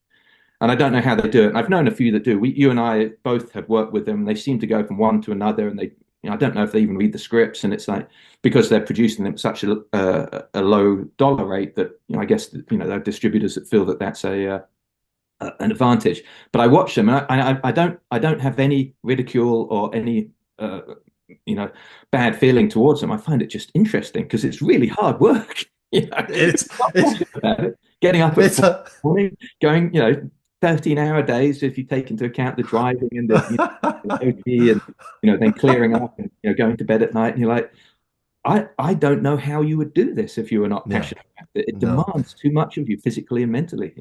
And I don't know how they do it. And I've known a few that do. You and I both have worked with them. They seem to go from one to another, and I don't know if they even read the scripts. And it's like because they're producing them at such a low dollar rate that I guess there are distributors that feel that that's an advantage. But I watch them, and I don't have any ridicule or any you know bad feeling towards them. I find it just interesting because it's really hard work. it's It's not it's passionate about it. Getting up at it's 4 a morning, going 13-hour days if you take into account the driving and the OT and then clearing up and going to bed at night, and you're like, I don't know how you would do this if you were not no, passionate about it. It no. demands too much of you physically and mentally.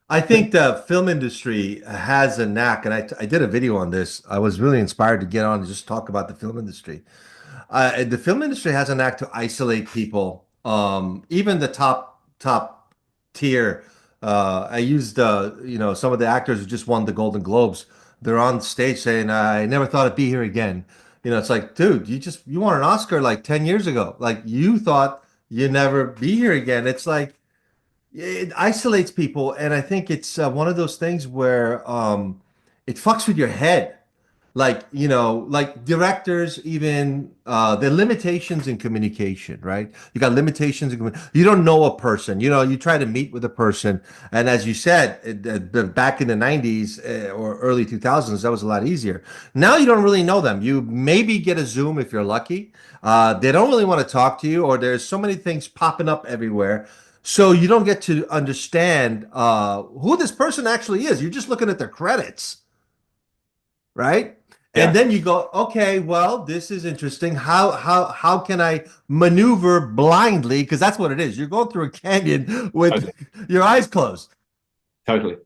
I think the film industry has a knack, and I did a video on this. I was really inspired to get on and just talk about the film industry. The film industry has a knack to isolate people, even the top tier. I used some of the actors who just won the Golden Globes. They're on stage saying, "I never thought I'd be here again." It's like, dude, you won an Oscar like 10 years ago. Like you thought you'd never be here again. It's like it isolates people, and I think it's one of those things where it fucks with your head. Like directors, even the limitations in communication, right? You got limitations you don't know a person. You try to meet with a person, and as you said, back in the 90s or early 2000s, that was a lot easier. Now you don't really know them. You maybe get a Zoom if you're lucky. They don't really want to talk to you, or there's so many things popping up everywhere. So you don't get to understand who this person actually is. You're just looking at their credits, right? And Yeah. then you go, okay, well, this is interesting. How can I maneuver blindly? Because that's what it is. You're going through a canyon with Totally. your eyes closed. Totally.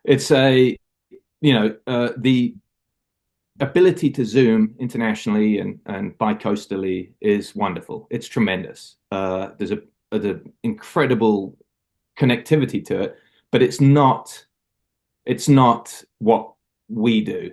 It's a, the ability to zoom internationally and bi-coastally is wonderful. It's tremendous. There's an incredible connectivity to it, but it's not what we do.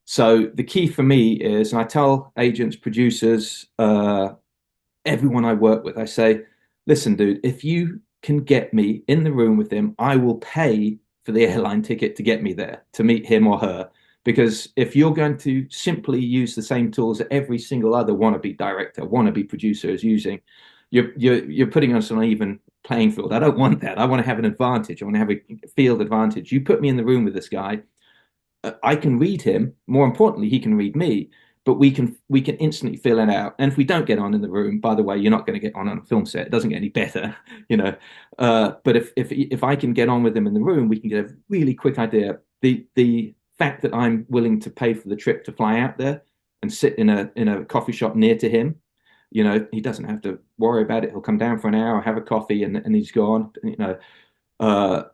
So the key for me is, and I tell agents, producers, everyone I work with, I say, listen, dude, if you can get me in the room with him, I will pay for the airline ticket to get me there to meet him or her. Because if you're going to simply use the same tools that every single other wannabe director, wannabe producer is using, you're putting us on an even playing field. I don't want that. I want to have an advantage. I want to have a field advantage. You put me in the room with this guy, I can read him. More importantly, he can read me. But we can instantly fill it out. And if we don't get on in the room, by the way, you're not going to get on a film set. It doesn't get any better, you know. But if I can get on with him in the room, we can get a really quick idea. The fact that I'm willing to pay for the trip to fly out there and sit in a coffee shop near to him, he doesn't have to worry about it. He'll come down for an hour, have a coffee, and he's gone. Uh,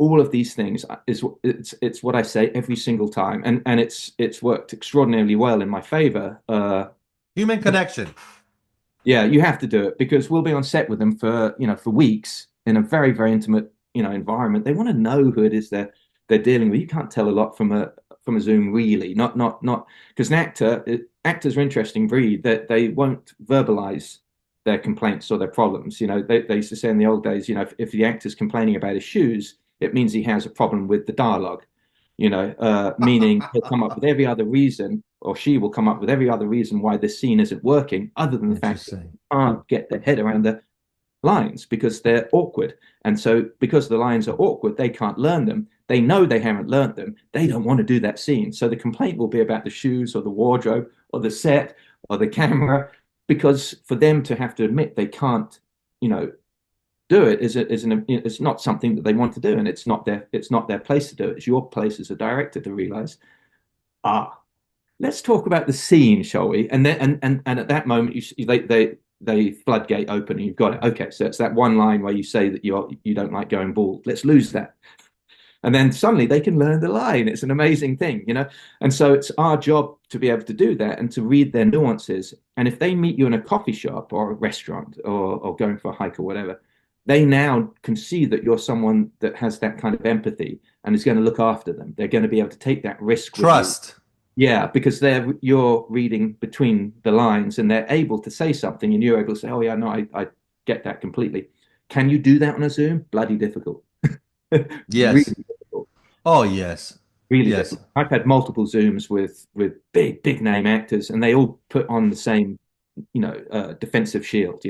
all of these things is it's what I say every single time, and it's worked extraordinarily well in my favor. Human connection. Yeah, you have to do it because we'll be on set with them for weeks in a very very intimate environment. They want to know who it is they're dealing with. You can't tell a lot from a Zoom, really. Not because actors are an interesting breed that they won't verbalize their complaints or their problems. They used to say in the old days, if the actor's complaining about his shoes, it means he has a problem with the dialogue. Meaning he'll come up with every other reason, or she will come up with every other reason why this scene isn't working, other than the fact that they Interesting. can't get their head around the lines because they're awkward. And so, because the lines are awkward, they can't learn them. They know they haven't learned them. They don't want to do that scene. So the complaint will be about the shoes or the wardrobe or the set or the camera, because for them to have to admit they can't, you know, do it is not something that they want to do, and it's not their place to do it. It's your place as a director to realize, let's talk about the scene, shall we? And then and at that moment, they floodgate open, and you've got it. Okay, so it's that one line where you say that you don't like going bald. Let's lose that, and then suddenly they can learn the line. It's an amazing thing. And so it's our job to be able to do that and to read their nuances. And if they meet you in a coffee shop or a restaurant or going for a hike or whatever, they now can see that you're someone that has that kind of empathy and is going to look after them. They're going to be able to take that risk with you. Trust. Yeah, because you're reading between the lines and they're able to say something and you're able to say, oh yeah, no, I get that completely. Can you do that on a Zoom? Bloody difficult. Yes. Really difficult. Oh, yes. Really Yes. difficult. I've had multiple Zooms with big name actors, and they all put on the same, defensive shield,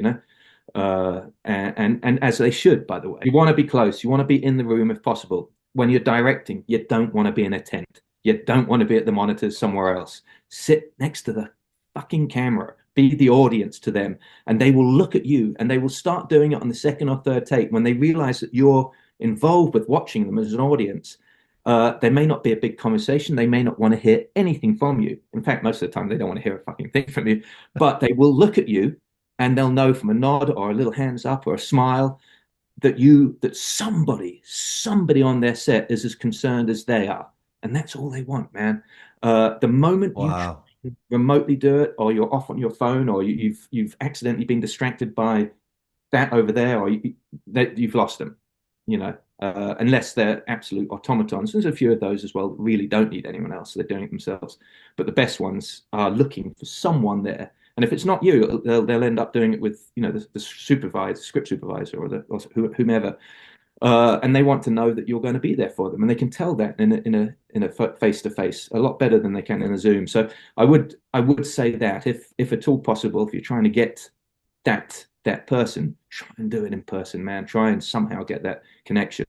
and as they should, by the way. You want to be close. You want to be in the room if possible. When you're directing, you don't want to be in a tent. You don't want to be at the monitors somewhere else. Sit next to the fucking camera. Be the audience to them, and they will look at you, and they will start doing it on the second or third take when they realize that you're involved with watching them as an audience. There may not be a big conversation. They may not want to hear anything from you. In fact, most of the time, they don't want to hear a fucking thing from you. But they will look at you, and they'll know from a nod or a little hands up or a smile that somebody on their set is as concerned as they are, and that's all they want, man. The moment you Wow. remotely do it, or you're off on your phone, or you've accidentally been distracted by that over there, or you've lost them, unless they're absolute automatons. There's a few of those as well that really don't need anyone else. They're doing it themselves. But the best ones are looking for someone there. And if it's not you, they'll end up doing it with, the supervisor, script supervisor, or whomever. And they want to know that you're going to be there for them, and they can tell that in a face to face a lot better than they can in a Zoom. So I would say that if at all possible, if you're trying to get that person, try and do it in person, man. Try and somehow get that connection.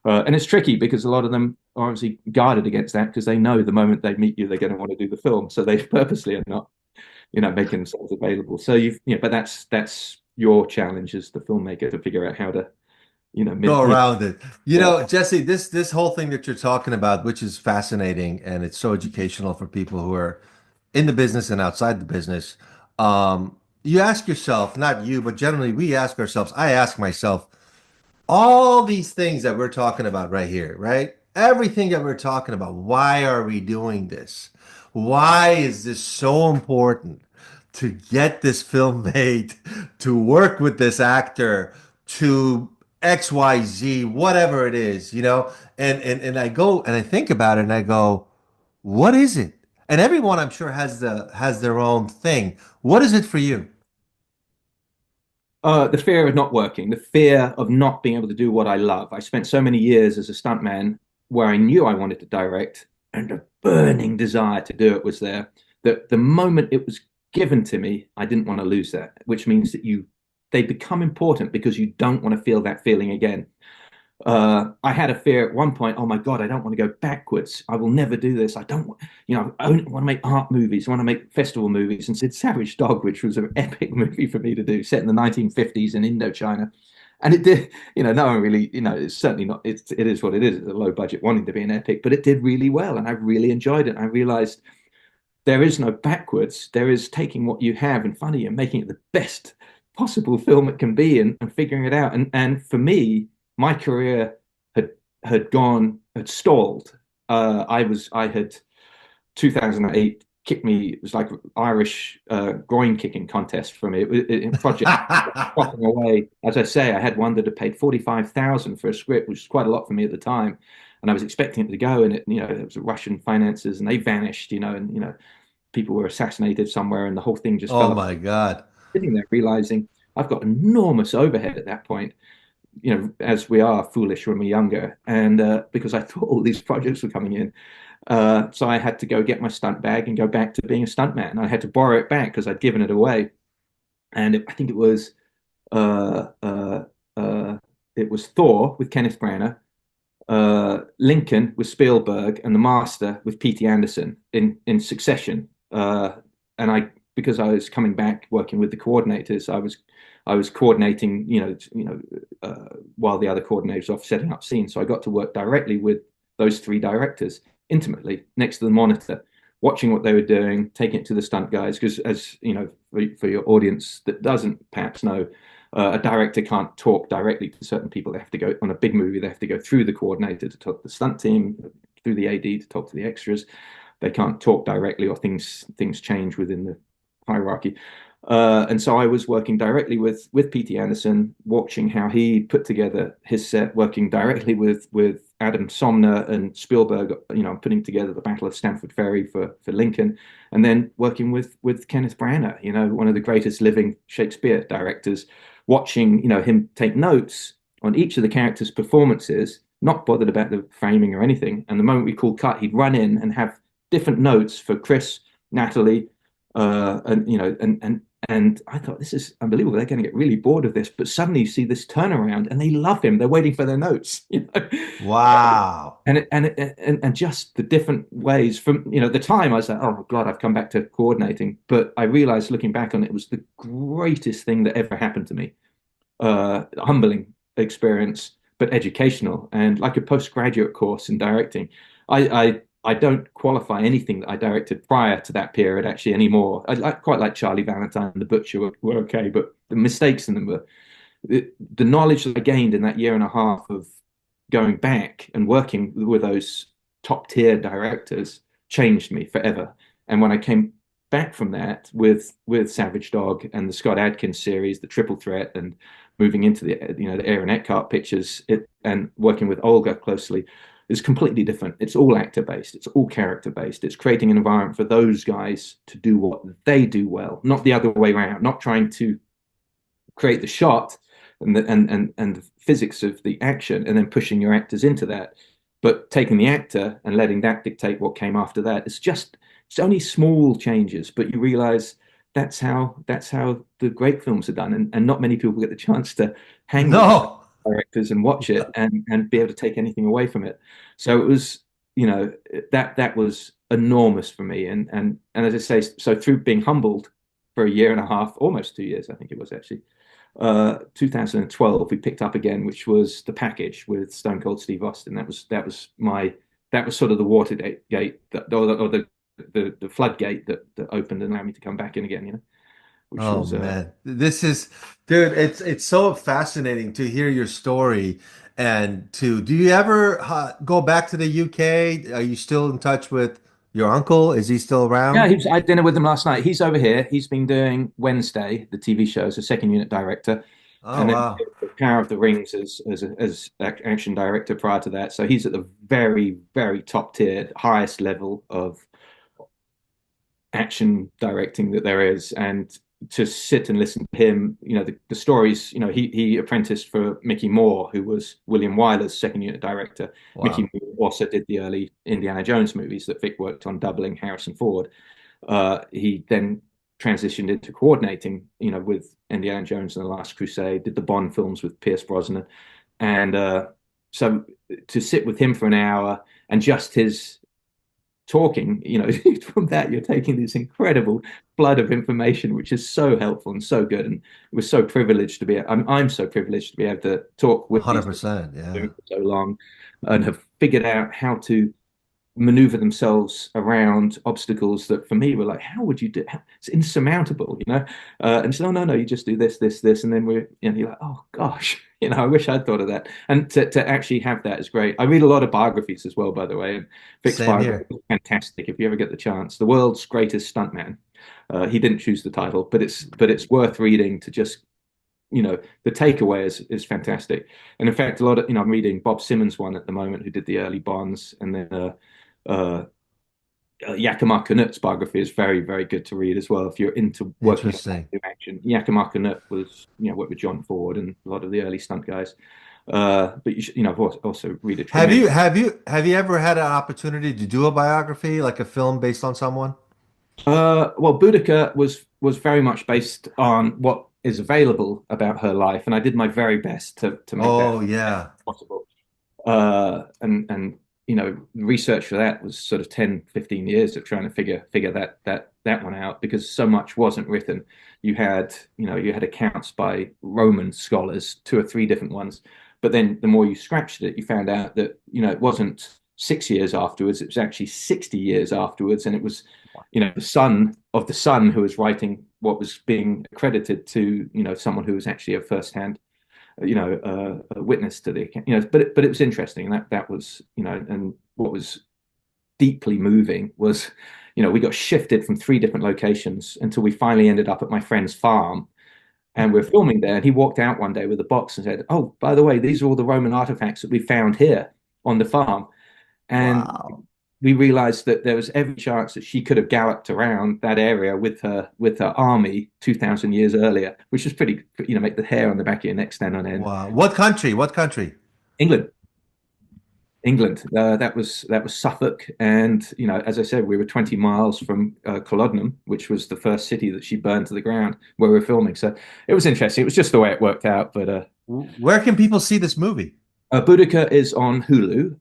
And it's tricky because a lot of them are obviously guarded against that because they know the moment they meet you, they're going to want to do the film. So they purposely are not, making themselves available. So but that's your challenge as the filmmaker to figure out mid, Go mid. around it. Yeah. Jesse, this whole thing that you're talking about, which is fascinating and it's so educational for people who are in the business and outside the business. You ask yourself, not you, but generally we ask ourselves, I ask myself, all these things that we're talking about right here, right? Everything that we're talking about, why are we doing this? Why is this so important to get this film made, to work with this actor, to XYZ, whatever it is, And I go and I think about it and I go, what is it? And everyone I'm sure has their own thing. What is it for you? The fear of not working, the fear of not being able to do what I love. I spent so many years as a stuntman where I knew I wanted to direct, and a burning desire to do it was there. That the moment it was given to me, I didn't want to lose that, which means that they become important because you don't want to feel that feeling again. I had a fear at one point, oh my God, I don't want to go backwards. I will never do this. I don't, I only want to make art movies. I want to make festival movies. And did Savage Dog, which was an epic movie for me to do, set in the 1950s in Indochina. And it did, no one really, it's certainly not, it is what it is. It's a low budget wanting to be an epic, but it did really well. And I really enjoyed it. I realized there is no backwards. There is taking what you have in front of you and making it the best possible film it can be and figuring it out. And for me, my career had stalled. I had 2008 kicked me. It was like Irish groin kicking contest for me. Project popping away. As I say, I had one that had paid 45,000 for a script, which was quite a lot for me at the time. And I was expecting it to go, and it was Russian finances, and they vanished, and people were assassinated somewhere, and the whole thing just Oh fell apart. my God. Sitting there realizing I've got enormous overhead at that point, as we are foolish when we're younger, and because I thought all these projects were coming in. So I had to go get my stunt bag and go back to being a stuntman. I had to borrow it back because I'd given it away. And I think uh, uh, uh, it was Thor with Kenneth Branagh, Lincoln with Spielberg, and The Master with P.T. Anderson in succession. And because I was coming back working with the coordinators, I was coordinating, while the other coordinators were off setting up scenes. So I got to work directly with those three directors intimately next to the monitor, watching what they were doing, taking it to the stunt guys. Because as you know, for your audience that doesn't perhaps know, a director can't talk directly to certain people. They have to go on a big movie. They have to go through the coordinator to talk to the stunt team, through the AD to talk to the extras. They can't talk directly, or things change within the hierarchy. And so I was working directly with P.T. Anderson, watching how he put together his set, working directly with Adam Somner and Spielberg, putting together the Battle of Stamford Ferry for Lincoln, and then working with Kenneth Branagh, one of the greatest living Shakespeare directors, watching him take notes on each of the characters' performances, not bothered about the framing or anything. And the moment we called cut, he'd run in and have different notes for Chris, Natalie, and I thought, this is unbelievable. They're going to get really bored of this. But suddenly you see this turnaround and they love him. They're waiting for their notes, Wow. And just the different ways from, the time I was like, oh God, I've come back to coordinating. But I realized looking back on it, it was the greatest thing that ever happened to me. Humbling experience, but educational, and like a postgraduate course in directing. I don't qualify anything that I directed prior to that period actually anymore. Quite like Charlie Valentine and The Butcher were okay, but the mistakes in them were the knowledge that I gained in that year and a half of going back and working with those top tier directors changed me forever. And when I came back from that with Savage Dog and the Scott Adkins series, the Triple Threat, and moving into the Aaron Eckhart pictures, and working with Olga closely, is completely different. It's all actor based. It's all character based. It's creating an environment for those guys to do what they do well, not the other way around. Not trying to create the shot and the physics of the action and then pushing your actors into that, but taking the actor and letting that dictate what came after that. It's only small changes, but you realize that's how the great films are done, and not many people get the chance to hang with No. directors and watch it and be able to take anything away from it. So it was, that was enormous for me. And as I say, so through being humbled for a year and a half, almost 2 years, I think it was actually. 2012, we picked up again, which was The Package with Stone Cold Steve Austin. That was sort of the Watergate gate or the floodgate that opened and allowed me to come back in again. Which Oh was man, this is, dude, it's so fascinating to hear your story and to, do you ever go back to the UK? Are you still in touch with your uncle? Is he still Yeah, around? I had dinner with him last night. He's over here. He's been doing Wednesday, the TV show, as a second unit director, Oh and then wow. Power of the Rings as action director prior to that. So he's at the very, very top tier, highest level of action directing that there is. And to sit and listen to him, the stories, he apprenticed for Mickey Moore, who was William Wyler's second unit director. Mickey Wow. Moore also did the early Indiana Jones movies that Vic worked on, doubling Harrison Ford. He then transitioned into coordinating, with Indiana Jones and the Last Crusade, did the Bond films with Pierce Brosnan. And so to sit with him for an hour and just his talking, from that you're taking this incredible flood of information, which is so helpful and so good. And we're so privileged to be, I'm so privileged to be able to talk with these people 100%. Yeah. for so long and have figured out how to maneuver themselves around obstacles that for me were like, how would you do? It's insurmountable. And she said, oh no, no, you just do this, this, this, and then you're like, oh gosh, I wish I'd thought of that. And to actually have that is great. I read a lot of biographies as well, by the way. And Vic's Same biography here. is fantastic if you ever get the chance. The world's greatest stuntman. He didn't choose the title, but it's worth reading to just the takeaway is fantastic. And in fact, a lot of I'm reading Bob Simmons one at the moment, who did the early Bonds, and then uh, Yakima Canute's biography is very, very good to read as well if you're into working Interesting. in action. Yakima Canute was, worked with John Ford and a lot of the early stunt guys. But I've also read a tremendous. Have you ever had an opportunity to do a biography, like a film based on someone? Well, Boudica was very much based on what is available about her life, and I did my very best to make that Oh yeah. possible. And the research for that was sort of 10, 15 years of trying to figure that one out because so much wasn't written. You had accounts by Roman scholars, two or three different ones, but then the more you scratched it, you found out that it wasn't 6 years afterwards, it was actually 60 years afterwards, and it was the son of the son who was writing what was being accredited to someone who was actually a first-hand a witness to the but it was interesting. That was and what was deeply moving was we got shifted from three different locations until we finally ended up at my friend's farm, and we're filming there, and he walked out one day with a box and said, oh, by the way, these are all the Roman artifacts that we found here on the farm. And Wow. we realized that there was every chance that she could have galloped around that area with her army 2,000 years earlier, which was pretty, make the hair on the back of your neck stand on end. Wow. What country? What country? England, England. That was Suffolk, and as I said, we were 20 miles from Culloden, which was the first city that she burned to the ground where we were filming. So it was interesting. It was just the way it worked out, but. Where can people see this movie? Boudica is on Hulu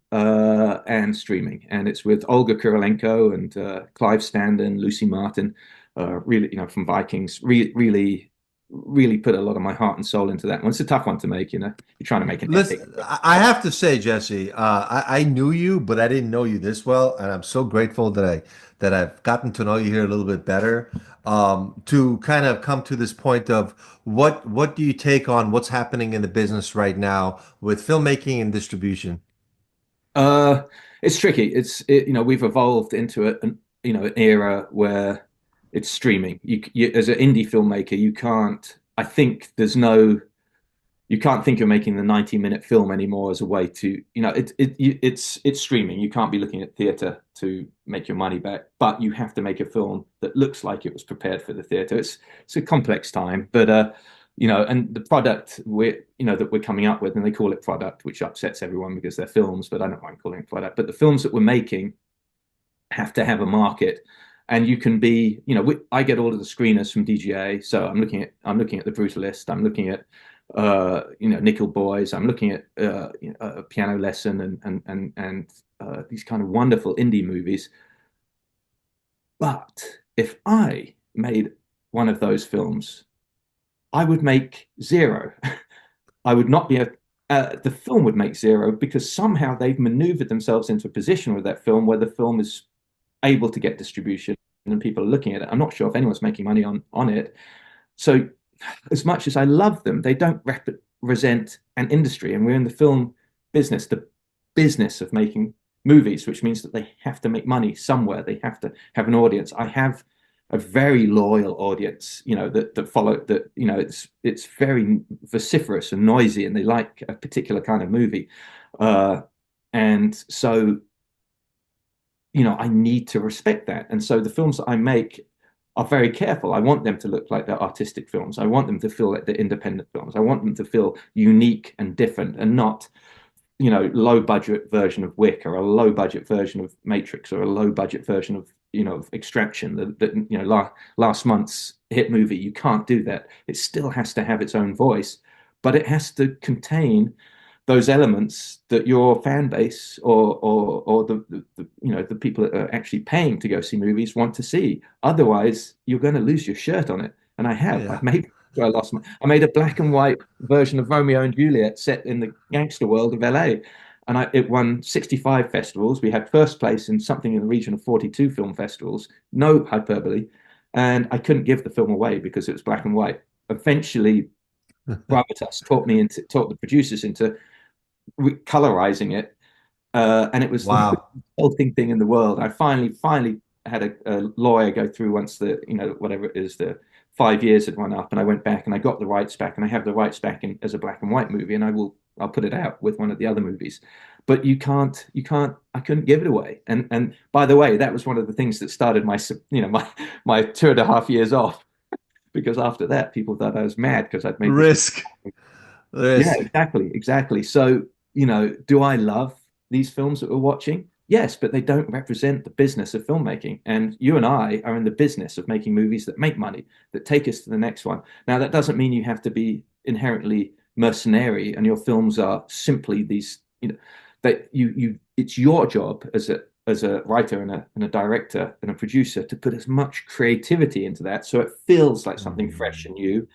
and streaming, and it's with Olga Kurylenko and Clive Standen, Lucy Martin, really, from Vikings. Really, really put a lot of my heart and soul into that one. It's a tough one to make. You're trying to make an epic. Listen, I have to say, Jesse, I knew you, but I didn't know you this well, and I'm so grateful that I've gotten to know you here a little bit better. To kind of come to this point of what do you take on what's happening in the business right now with filmmaking and distribution? Uh, it's tricky. We've evolved into an era where it's streaming. As an indie filmmaker, you can't. I think there's no you can't think you're making the 90-minute film anymore as a way to it's streaming. You can't be looking at theater to make your money back, but you have to make a film that looks like it was prepared for the theater. It's a complex time, but and the product that we're coming up with, and they call it product, which upsets everyone because they're films, but I don't mind calling it product. But the films that we're making have to have a market, and you can be I get all of the screeners from DGA, so I'm looking at the Brutalist, I'm looking at Nickel Boys, I'm looking at a Piano Lesson and these kind of wonderful indie movies. But if I made one of those films, I would make zero. I would not be the film would make zero because somehow they've maneuvered themselves into a position with that film where the film is able to get distribution and people are looking at it. I'm not sure if anyone's making money on it. So as much as I love them, they don't represent an industry. And we're in the film business, the business of making movies, which means that they have to make money somewhere. They have to have an audience. I have a very loyal audience, that follow that, it's very vociferous and noisy, and they like a particular kind of movie. And so, I need to respect that. And so the films that I make are very careful. I want them to look like they're artistic films. I want them to feel like they're independent films. I want them to feel unique and different and not, low budget version of Wick or a low budget version of Matrix or a low budget version of, of Extraction, last month's hit movie. You can't do that. It still has to have its own voice, but it has to contain those elements that your fan base or the people that are actually paying to go see movies want to see. Otherwise, you're going to lose your shirt on it. And I have. Yeah. I made a black and white version of Romeo and Juliet set in the gangster world of LA. And it won 65 festivals. We had first place in something in the region of 42 film festivals. No hyperbole. And I couldn't give the film away because it was black and white. Eventually, Gravitas taught the producers into colorizing it. And it was the most Wow. insulting thing in the world. I finally had a lawyer go through once whatever it is, the 5 years had run up, and I went back and I got the rights back, and I have the rights back as a black and white movie, and I'll put it out with one of the other movies. But I couldn't give it away. And by the way, that was one of the things that started my 2.5 years off, because after that, people thought I was mad because I'd made this. Risk. Yeah, Risk. exactly. So, do I love these films that we're watching? Yes, but they don't represent the business of filmmaking. And you and I are in the business of making movies that make money, that take us to the next one. Now, that doesn't mean you have to be inherently mercenary and your films are simply these, that it's your job as a writer and a director and a producer to put as much creativity into that so it feels like something fresh and new,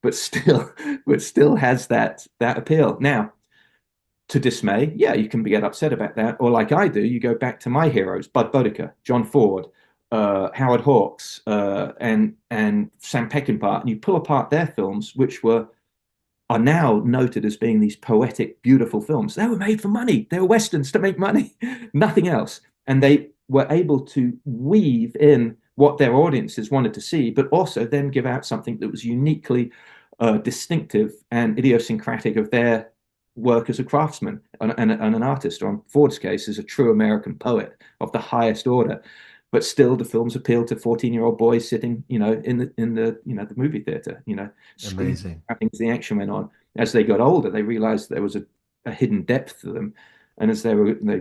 but still has that appeal. Now, to dismay, yeah, you can get upset about that, or like I do, you go back to my heroes: Bud Boddicker, John Ford, Howard Hawks, and Sam Peckinpah, and you pull apart their films, which are now noted as being these poetic, beautiful films. They were made for money. They were westerns to make money, nothing else, and they were able to weave in what their audiences wanted to see, but also then give out something that was uniquely distinctive and idiosyncratic of their work as a craftsman and an artist, or in Ford's case, as a true American poet of the highest order. But still, the films appealed to 14-year-old boys sitting, in the movie theater, screaming Amazing. as the action went on. As they got older, they realized there was a hidden depth to them, and as they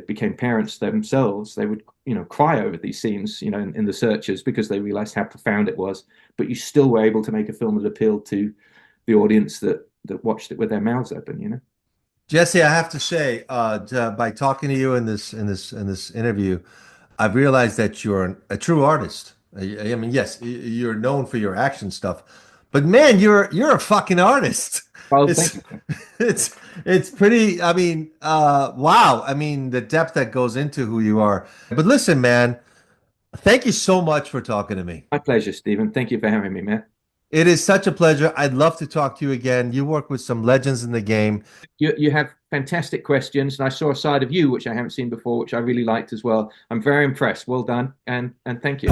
became parents themselves, they would, cry over these scenes, in the Searchers, because they realized how profound it was. But you still were able to make a film that appealed to the audience that watched it with their mouths open. Jesse, I have to say, by talking to you in this interview, I've realized that you're a true artist. I mean, yes, you're known for your action stuff, but man, you're a fucking artist. Oh, thank It's you. it's pretty. I mean, wow. I mean, the depth that goes into who you are. But listen, man, thank you so much for talking to me. My pleasure, Stephen. Thank you for having me, man. It is such a pleasure. I'd love to talk to you again. You work with some legends in the game. You have fantastic questions, and I saw a side of you which I haven't seen before, which I really liked as well. I'm very impressed. Well done, and thank you.